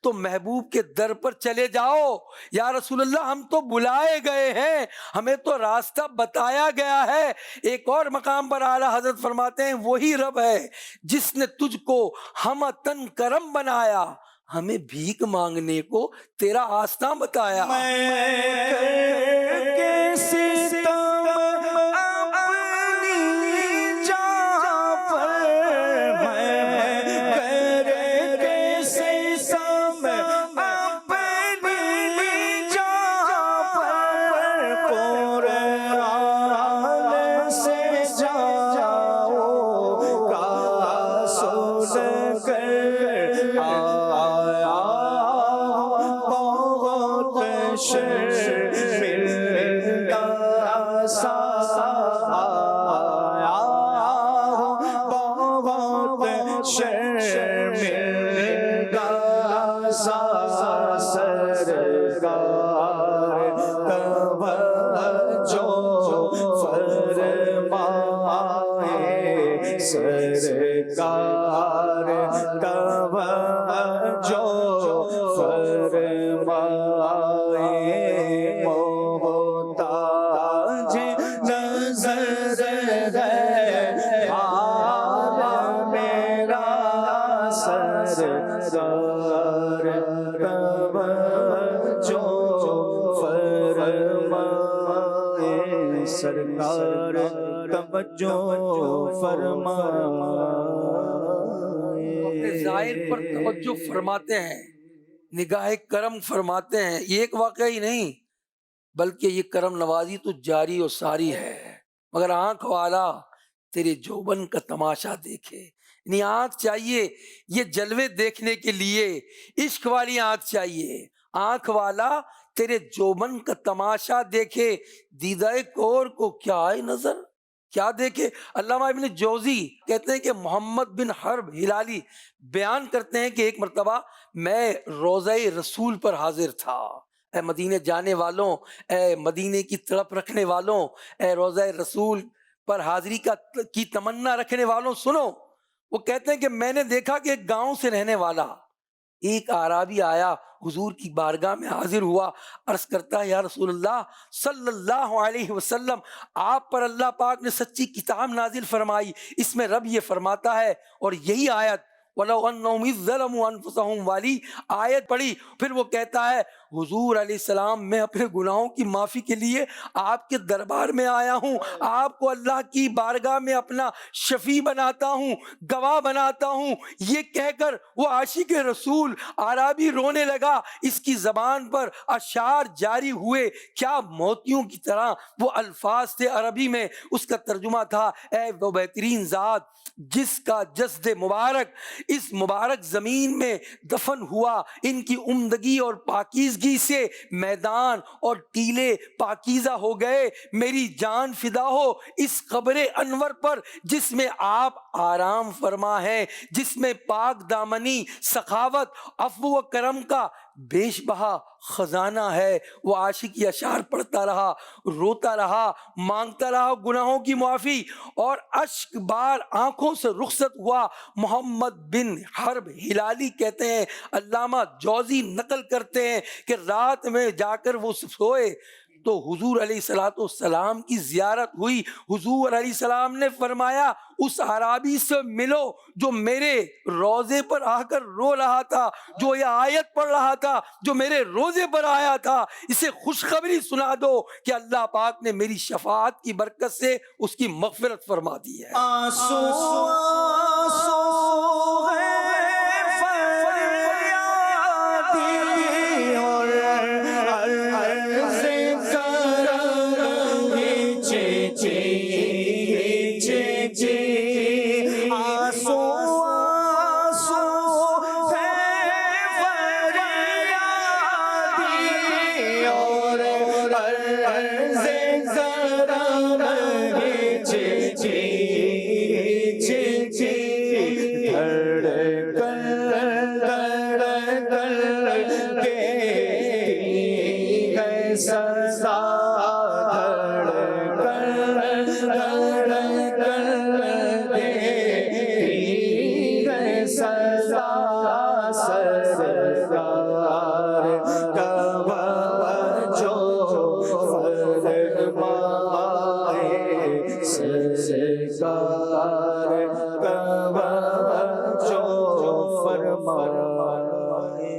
تو محبوب کے در پر چلے جاؤ. یا رسول اللہ ہم تو بلائے گئے ہیں, ہمیں تو راستہ بتایا گیا ہے. ایک اور مقام پر اعلیٰ حضرت فرماتے ہیں وہی رب ہے جس نے تجھ کو ہم تن کرم بنایا, ہمیں بھیک مانگنے کو تیرا آستاں بتایا. سرکار توجہ فرمائے محتاج نظر ہے حال میرا سرکار توجہ فرمائے سرکار توجہ اپنے ظاہر پر توجہ فرماتے ہیں, نگاہ کرم فرماتے ہیں. یہ ایک واقعہ ہی نہیں بلکہ یہ کرم نوازی تو جاری و ساری ہے. مگر آنکھ والا تیرے جوبن کا تماشا دیکھے, یعنی آنکھ چاہیے یہ جلوے دیکھنے کے لیے, عشق والی آنکھ چاہیے. آنکھ والا تیرے جوبن کا تماشا دیکھے, دیدہ کور کو کیا آئے نظر کیا دیکھے. علامہ ابن جوزی کہتے ہیں کہ محمد بن حرب ہلالی بیان کرتے ہیں کہ ایک مرتبہ میں روضہ رسول پر حاضر تھا. اے مدینے جانے والوں, اے مدینے کی تڑپ رکھنے والوں, اے روضہ رسول پر حاضری کی تمنا رکھنے والوں سنو. وہ کہتے ہیں کہ میں نے دیکھا کہ ایک گاؤں سے رہنے والا ایک اعرابی آیا, حضور کی بارگاہ میں حاضر ہوا, عرض کرتا ہے یا رسول اللہ صلی اللہ علیہ وسلم, آپ پر اللہ پاک نے سچی کتاب نازل فرمائی, اس میں رب یہ فرماتا ہے, اور یہی آیت وَلَوْ أَنَّهُمْ إِذْ ظَلَمُوا أَنفُسَهُمْ والی آیت پڑھی. پھر وہ کہتا ہے حضور علیہ السلام میں اپنے گناہوں کی معافی کے لیے آپ کے دربار میں آیا ہوں, آپ کو اللہ کی بارگاہ میں اپنا شفیع بناتا ہوں, گواہ بناتا ہوں. یہ کہہ کر وہ عاشق رسول اعرابی رونے لگا. اس کی زبان پر اشعار جاری ہوئے, کیا موتیوں کی طرح وہ الفاظ تھے عربی میں. اس کا ترجمہ تھا اے وہ بہترین ذات جس کا جسد مبارک اس مبارک زمین میں دفن ہوا, ان کی عمدگی اور پاکیزگی آلودگی سے میدان اور ٹیلے پاکیزہ ہو گئے، میری جان فدا ہو اس قبر انور پر جس میں آپ آرام فرما ہے، جس میں پاک دامنی، سخاوت، عفو و کرم کا بیش بہا خزانہ ہے۔ وہ عاشق یہ اشعار پڑھتا رہا، روتا رہا، مانگتا رہا گناہوں کی معافی، اور اشک بار آنکھوں سے رخصت ہوا۔ محمد بن حرب ہلالی کہتے ہیں، علامہ جوزی نقل کرتے ہیں کہ رات میں جا کر وہ سوئے تو حضور علیہ الصلوۃ والسلام کی زیارت ہوئی۔ حضور علیہ السلام نے فرمایا اس اعرابی سے ملو جو میرے روضے پر آ کر رو رہا تھا، جو یہ آیت پڑھ رہا تھا، جو میرے روضے پر آیا تھا، اسے خوشخبری سنا دو کہ اللہ پاک نے میری شفاعت کی برکت سے اس کی مغفرت فرما دی ہے۔ آنسو آنسو ہے فریادی اور عرض کرم چے چے چے چے آنسو آنسو ہے فریادی اور عرض کرم چے چے چے چے دھڑکن کے ہے سزا، دھڑکن کے ہے سزا، سرکار کا جو فرمائے، سرکار کا جو فرمائے۔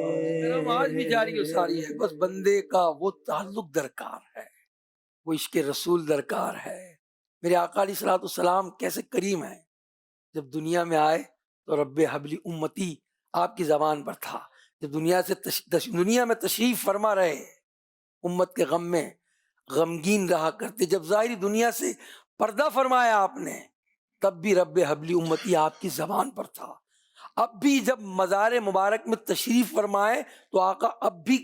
آج بھی جاری و ساری ہے، بس بندے کا وہ تعلق درکار ہے، وہ عشق رسول درکار ہے۔ میرے آقا علیہ الصلوۃ والسلام کیسے کریم ہیں، جب دنیا میں آئے تو رب حبلی امتی آپ کی زبان پر تھا، جب دنیا میں تشریف فرما رہے امت کے غم میں غمگین رہا کرتے، جب ظاہری دنیا سے پردہ فرمایا آپ نے تب بھی رب حبلی امتی آپ کی زبان پر تھا۔ اب بھی جب مزار مبارک میں تشریف فرمائے تو آقا اب بھی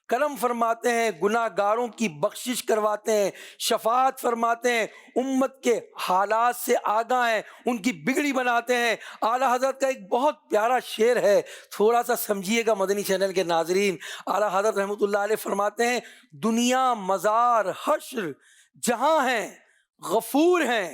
کرم فرماتے ہیں، گناہ گاروں کی بخشش کرواتے ہیں، شفاعت فرماتے ہیں، امت کے حالات سے آگاہ ہیں، ان کی بگڑی بناتے ہیں۔ اعلیٰ حضرت کا ایک بہت پیارا شعر ہے، تھوڑا سا سمجھیے گا مدنی چینل کے ناظرین۔ اعلیٰ حضرت رحمۃ اللہ علیہ فرماتے ہیں، دنیا مزار حشر جہاں ہیں غفور ہیں،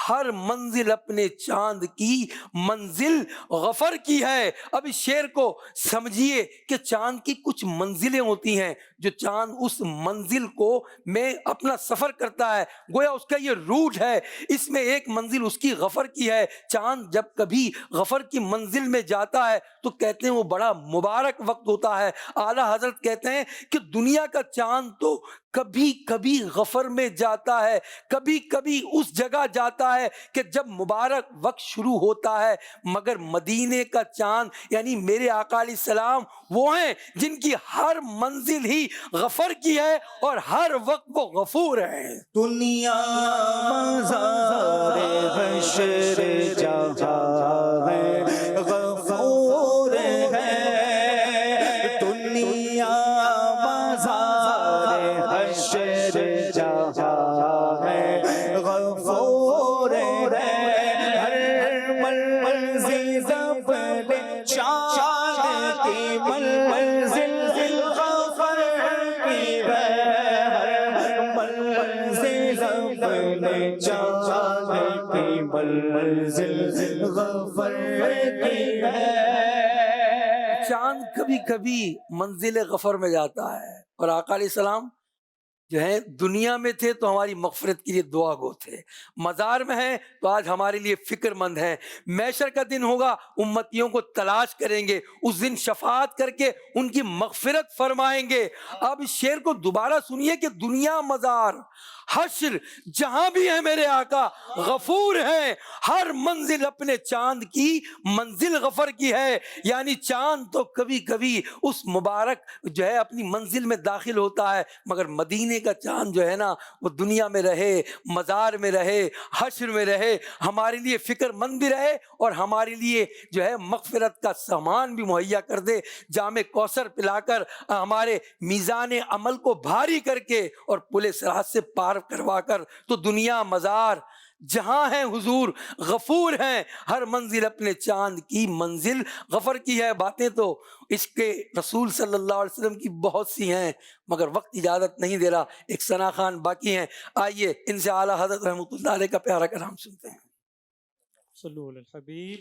ہر منزل اپنے چاند کی منزل غفر کی ہے۔ اب اس شعر کو سمجھیے کہ چاند کی کچھ منزلیں ہوتی ہیں، جو چاند اس منزل کو میں اپنا سفر کرتا ہے، گویا اس کا یہ روٹ ہے، اس میں ایک منزل اس کی غفر کی ہے۔ چاند جب کبھی غفر کی منزل میں جاتا ہے تو کہتے ہیں وہ بڑا مبارک وقت ہوتا ہے۔ اعلیٰ حضرت کہتے ہیں کہ دنیا کا چاند تو کبھی کبھی غفر میں جاتا ہے، کبھی کبھی اس جگہ جاتا ہے کہ جب مبارک وقت شروع ہوتا ہے، مگر مدینے کا چاند یعنی میرے آقا علیہ السلام وہ ہیں جن کی ہر منزل ہی غفر کی ہے اور ہر وقت وہ غفور ہیں۔ دنیا مزار حشر جہاں ہے غفور ہے، دنیا مزار حشر جہاں ہے غفور ہے، ہر منزل اپنے چاند کی منزل غفر کی ہے، ہر منزل اپنے چاند کی منزل غفر کی ہے۔ چاند کبھی کبھی منزل غفر میں جاتا ہے، اور آقا علیہ السلام جو ہیں دنیا میں تھے تو ہماری مغفرت کے لیے دعا گو تھے، مزار میں ہیں تو آج ہمارے لیے فکر مند ہیں۔ محشر کا دن ہوگا، امتیوں کو تلاش کریں گے، اس دن شفاعت کر کے ان کی مغفرت فرمائیں گے۔ اب اس شعر کو دوبارہ سنیے کہ دنیا مزار حشر جہاں بھی ہے میرے آقا غفور ہیں، ہر منزل اپنے چاند کی منزل غفر کی ہے، یعنی چاند تو کبھی کبھی اس مبارک جو ہے اپنی منزل میں داخل ہوتا ہے، مگر مدینے مدینے کا چاند جو ہے نا وہ دنیا میں رہے، مزار میں رہے، حشر میں رہے، ہمارے لیے فکر مند بھی رہے اور ہمارے لیے جو ہے مغفرت کا سامان بھی مہیا کر دے، جام کوثر پلا کر ہمارے میزان عمل کو بھاری کر کے اور پل صراط سے پار کروا کر، تو دنیا مزار جہاں ہیں حضور غفور ہیں، ہر منزل اپنے چاند کی منزل غفر کی ہے۔ باتیں تو اس کے رسول صلی اللہ علیہ وسلم کی بہت سی ہیں مگر وقت اجازت نہیں دے رہا، ایک ثنا خان باقی ہیں، آئیے ان سے اعلیٰ حضرت رحمۃ اللہ علیہ کا پیارا کلام سنتے ہیں۔ صلو علی الحبیب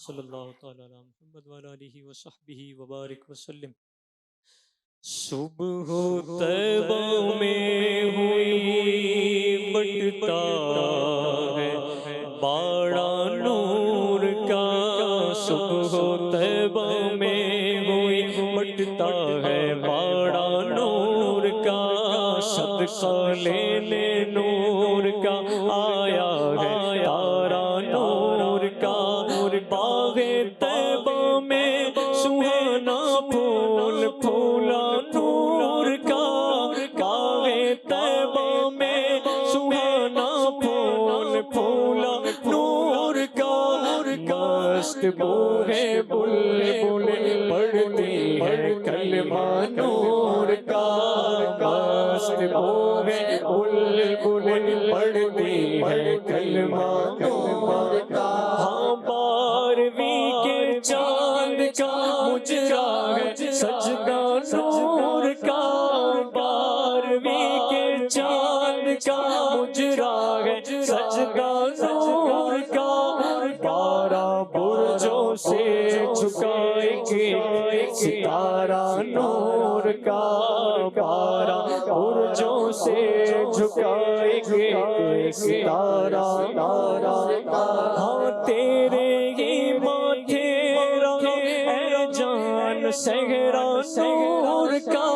صلی اللہ تعالی علی محمد وعلی آلہ وصحبہ وبارک وسلم۔ صبح طیبہ میں ہوئی بٹتا ہے باڑا نور کا، صبح طیبہ میں ہوئی بٹتا ہے باڑا نور کا، صدقہ لینے نور کا آیا ہے تارا نور کا، باغ طیبہ میں سہانا پھول پھولا نور کا، باغ طیبہ میں سہانا پھول پھولا نور کا، مست بو ہے بلبل پڑھتی ہے کلمہ نور کا، مست بو ہے بلبل پڑھتی ہے کلمہ نور کا، ہاں بارویں کے چاند کا مجرا ہے سجدہ نور کا، بارویں کے چاند کا مجرا ہے سجدہ نور کا، 12 برجوں سے جھکا ایک ستارہ نور کا، 12 برجوں سے جھکا ایک ستارہ نور کا، ہاں تیرے ہی ماتھے رہے اے جان صحرا نور کا،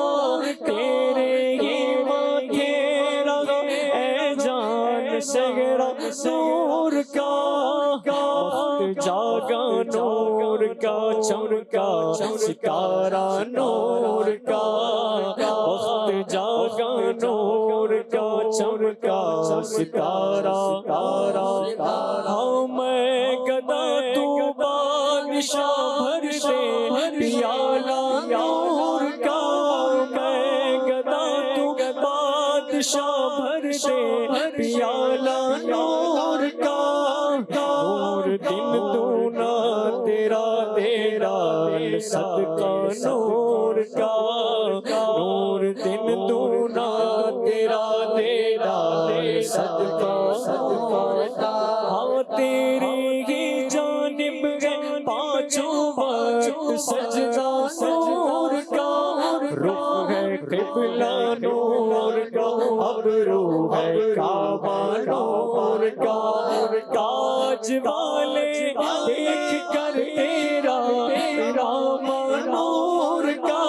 تیرے ہی ماتھے رہے اے جان صحرا نور کا، وقت جاگا نور کا چمکا ستارہ نور کا، وقت جاگا نور کا چمکا ستارہ، ہاں میں گدا تو بادشاہ بھر دے پیالہ نور کا، میں گدا تو بادشاہ بھر دے پیالہ نور کا، نور دن دونا تیرا تیرا صدقہ نور کا، نور دن دونا تیرا تیرا صدقہ نور کا، ہاں تیری ہی جانب ہے پانچوں وقت سجدہ نور کا، رخ ہے قبلہ نور کا، ابرو ہے کعبہ نور کا، تاج والے دیکھ کر تیرا نام نور کا،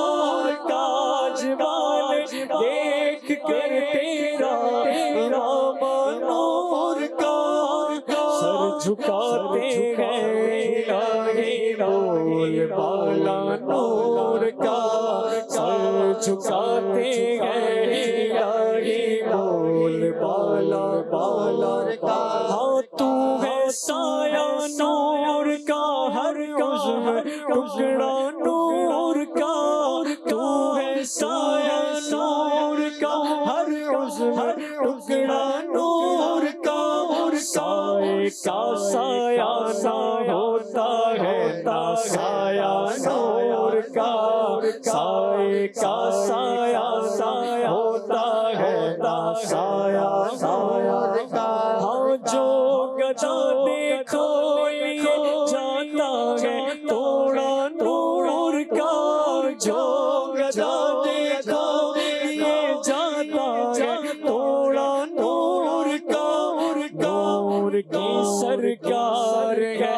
تاج والے دیکھ کر تیرا نام نور کا، سر جھکاتے ہیں الہی بول بالا نور کا، سر جھکاتے ہیں الہی بول بالا کا، ہاں تو ہے سایہ نور کا ہر عضو ٹکڑا نور کا، تو ہے سایہ نور کا ہر عضو ٹکڑا نور کا، سائے کا سایہ نہ ہوتا ہے نہ سایہ نور کا، سائے کا سایہ نہ ہوتا ہے نہ سایہ نور کا، ہاں جو گدا دیکھو یہ جاتا ہے توڑا نور کا، جو گدا دیکھو یہ جاتا ہے توڑا نور کا، نور کی سرکار ہے کیا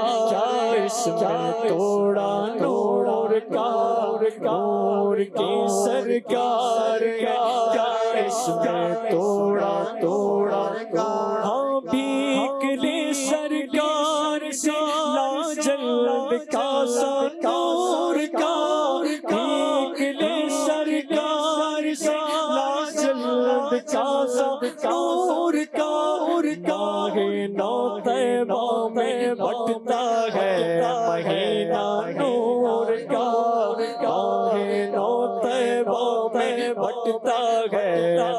اس میں توڑا نور کا، نور کی سرکار ہے کیا اس میں توڑا کا، ہاں بھیک لے سرکار سے لاجلد کا نور کا، بھیک لے سرکار سے لاجلد میں بٹتا ہے مہینہ نور کا، راہ نو طیبہ میں بٹتا ہے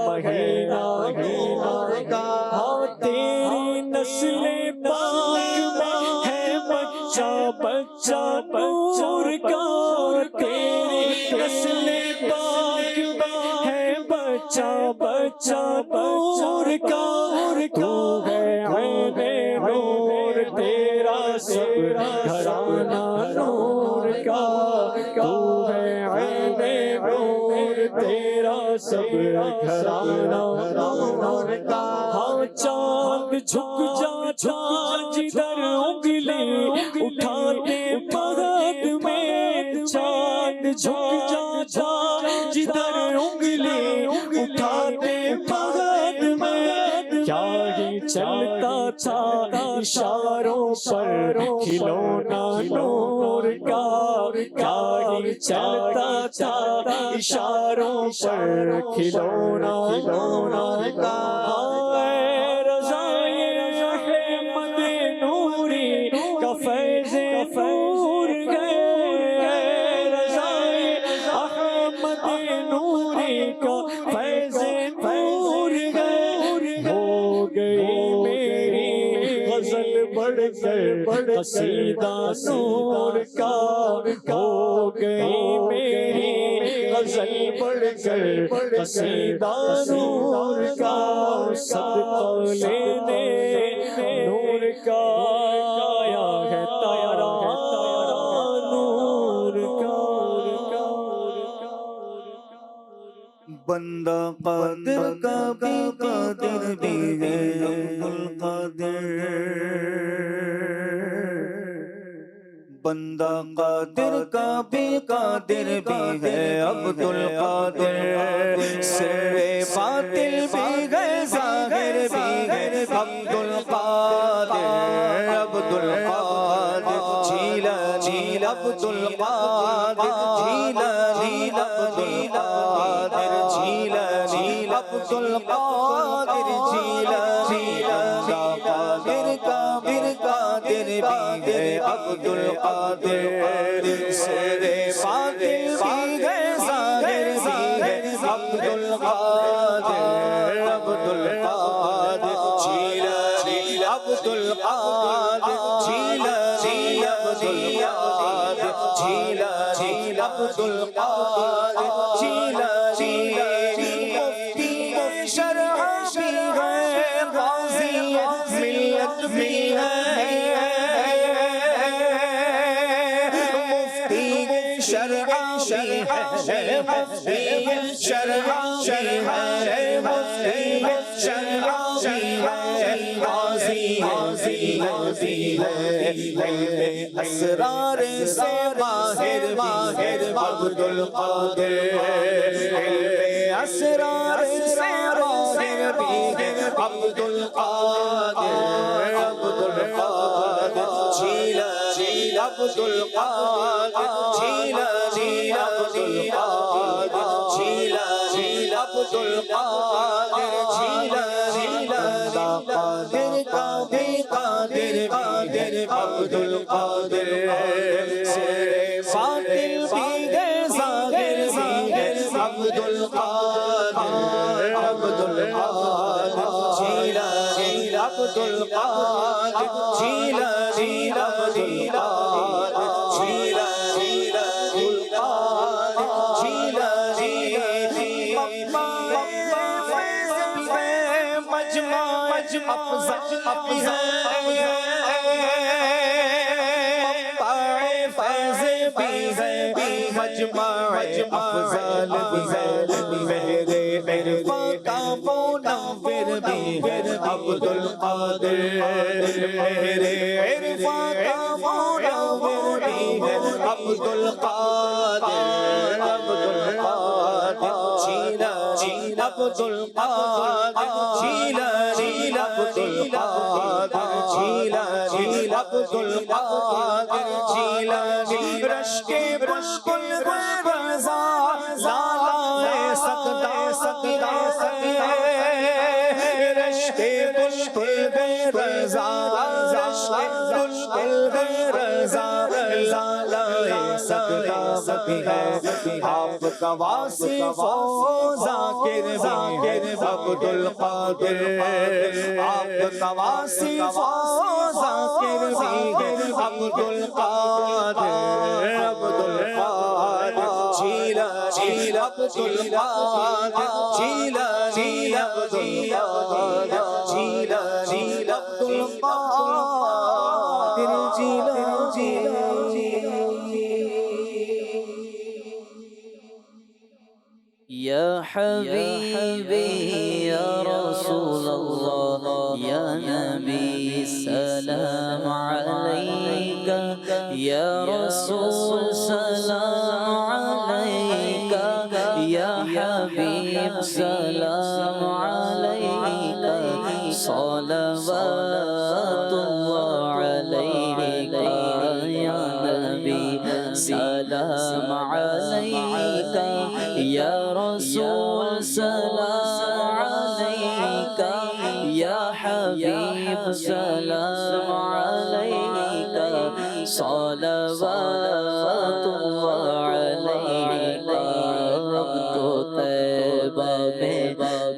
مہینہ نور کا، ہاں تیری نسل پاک میں ہے بچہ بچہ نور کا، تیری نسل پاک میں ہے بچہ بچہ نور کا، تو ہے عین نور تیرا سب گھرانہ نور کا، تو ہے عین نور تیرا سب گھرانہ نور کا، ہاں چاند جھک جاتا جدھر انگلی اٹھاتے مدد میں، چاند جھک جاتا جدھر انگلی اٹھاتے مدد میں، کیا ہی چلتا تھا اشاروں پر کھلونا نور کا، کیا ہی چلتا تھا اشاروں پر کھلونا نور کا، اے رضائے احمد نوری کا فیض نور گئے، رضائے احمد نوری کا فیض نور گئے، ہو گئی میری غزل بڑھ کر قصیدہ نور کا، ہو گئی میری غزل بڑھ کر قصیدہ نور کا، صدقہ لینے نور کا آیا ہے تارا نور کا، بندہ قادر کا بھی قادر بھی ہے عبدالقادر، بندہ قادر کا بھی قادر بھی ہے عبدالقادر، سر باطل بھی ہے ظاہر بھی ہے عبدالقادر، عبدالقادر جیلانی عبدالقادر جیلانی عبدالقادر جیلانی عبدالقادر جیلانی قادر قادر قادر بھی ہے عبدالقادر، سر باطل بھی ہے ظاہر بھی ہے عبدالقادر، عبدالقادر جیلانی عبدالقادر جیلانی عبدالقادر جیلانی عبدالقادر جیلانی، مفتی شرع بھی ہے غازی ملت بھی ہے، مفتی شرع بھی ہے، مفتی شرع بھی ہے، مفتی شرع بھی ہے، غازی غازی ہے، اسرار سے ماہر ماہر عبدالقادر، اسرار سے ماہر بھی ہے عبدالقادر، عبدالقادر جیلانی عبدالقادر جیلانی عبدالقادر جیلانی عبدالقادر جیلانی قادر کا بھی قادر قادر عبدالقادر، سر باطل بھی ہے ظاہر بھی ہے عبدالقادر، عبدالقادر جیلانی عبدالقادر جیلانی عبدالقادر جیلانی عبدالقادر جیلانی، مجمع افضل فیض بھی ہے، مجمع افضل بھی ہے، میرے عرفاں کا منور بھی ہے عبدالقادر، میرے عرفاں کا منور بھی ہے عبدالقادر، عبدالقادر جیلانی عبدالقادر جیلانی عبدالقادر جیلانی عبدالقادر جیلانی، رشک بلبل رضا لالائے سکدہ رشک بلبل رضا بھی ہے آپ کا واصف و ذاکر بھی عبد القادر آپ کا واصف و ذاکر بھی ہے عبد القادر عبد القادر جیلانی عبد القادر جیلانی عبد القادر جیلانی عبد القادر جیلانی یا حبیبی یا رسول اللہ یا نبی سلام علیکہ یا رسول سلام علیکہ یا حبیب سلام علیکہ صلوات اللہ علیکہ یا نبی سلام علیکہ یا رسول سلام علیکہ یا حبیب سلام علیکہ صلوات اللہ علیکہ اب تو طیبہ میں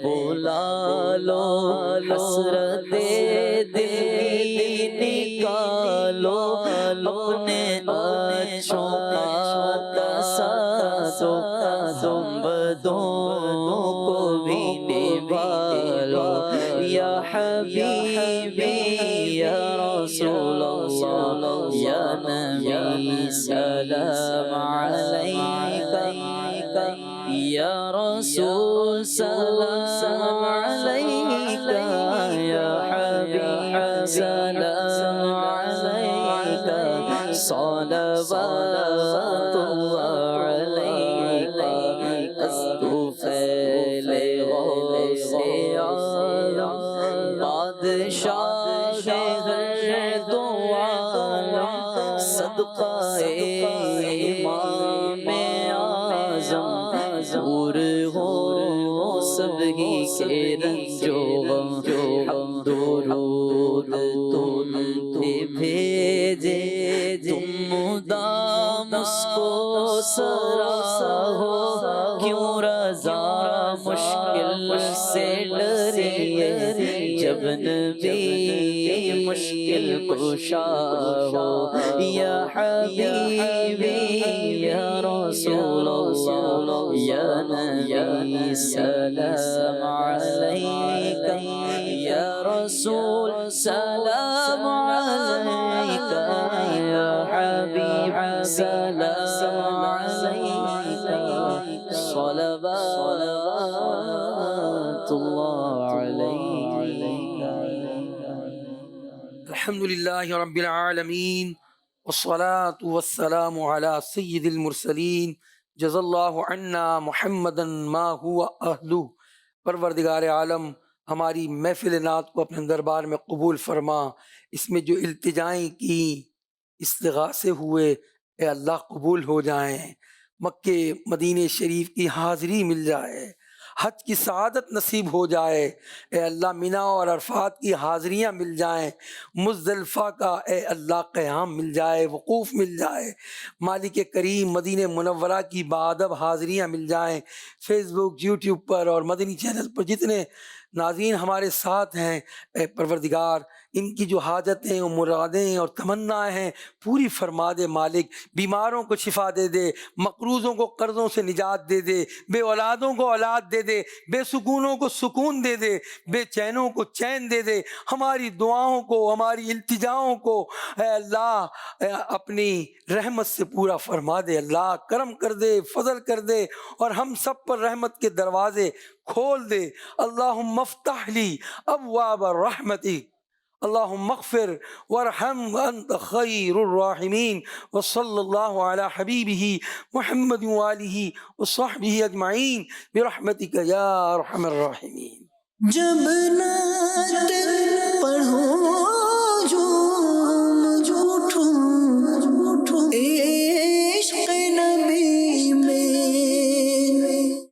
بلا لو حسرت دل کی نکالو اپنے اچھوں کا تصادم بدوں کو بھی نبھالو یا حبیبی یا رسول اللہ یا نبی سلام علیکہ یا رسول سلام علیکہ یا حبیب سلام علیکہ صلوات اللہ علیکہ استغفر غوث اعظم بادشاہ ہر دو عالم صدقہ امام اعظم دور ہو سب ہی کے رنج و غم درود تم پہ بھیجے تم مدام اس کو سرا ہو کیوں رضا مشکل سے ڈریے جب نبی مشکل کشا ہو یا حبیبی یا رسول اللہ یا نبی سلام علیکہ یا رسول سلام علیکہ یا حبیب سلام علیکہ صلوات اللہ علیکہ الحمدللہ رب العالمین والصلاة والسلام علی سید المرسلین جزا اللہ عنا محمدا ما ہوا اہلہ۔ پروردگار عالم ہماری محفل نعت کو اپنے دربار میں قبول فرما، اس میں جو التجائیں کی استغاثے ہوئے اے اللہ قبول ہو جائیں، مکہ مدینہ شریف کی حاضری مل جائے، حج کی سعادت نصیب ہو جائے، اے اللہ مینا اور عرفات کی حاضریاں مل جائیں، مزدلفہ کا اے اللہ قیام مل جائے، وقوف مل جائے، مالک کریم مدینہ منورہ کی بادب حاضریاں مل جائیں، فیس بک یوٹیوب پر اور مدنی چینل پر جتنے ناظرین ہمارے ساتھ ہیں، اے پروردگار ان کی جو حاجتیں اور مرادیں اور تمنائیں ہیں پوری فرما دے مالک، بیماروں کو شفا دے دے، مقروضوں کو قرضوں سے نجات دے دے، بے اولادوں کو اولاد دے دے، بے سکونوں کو سکون دے دے، بے چینوں کو چین دے دے، ہماری دعاؤں کو ہماری التجاؤں کو اے اللہ اپنی رحمت سے پورا فرما دے، اللہ کرم کر دے، فضل کر دے اور ہم سب پر رحمت کے دروازے کھول دے۔ اللہم افتح لی ابواب الرحمتی اللہم اغفر وارحم وانت خیر الراحمین، وصلی اللہ علی حبیبہ محمد وآلہ وصحبہ اجمعین برحمتک یا ارحم الراحمین۔ جب نعت پڑھوں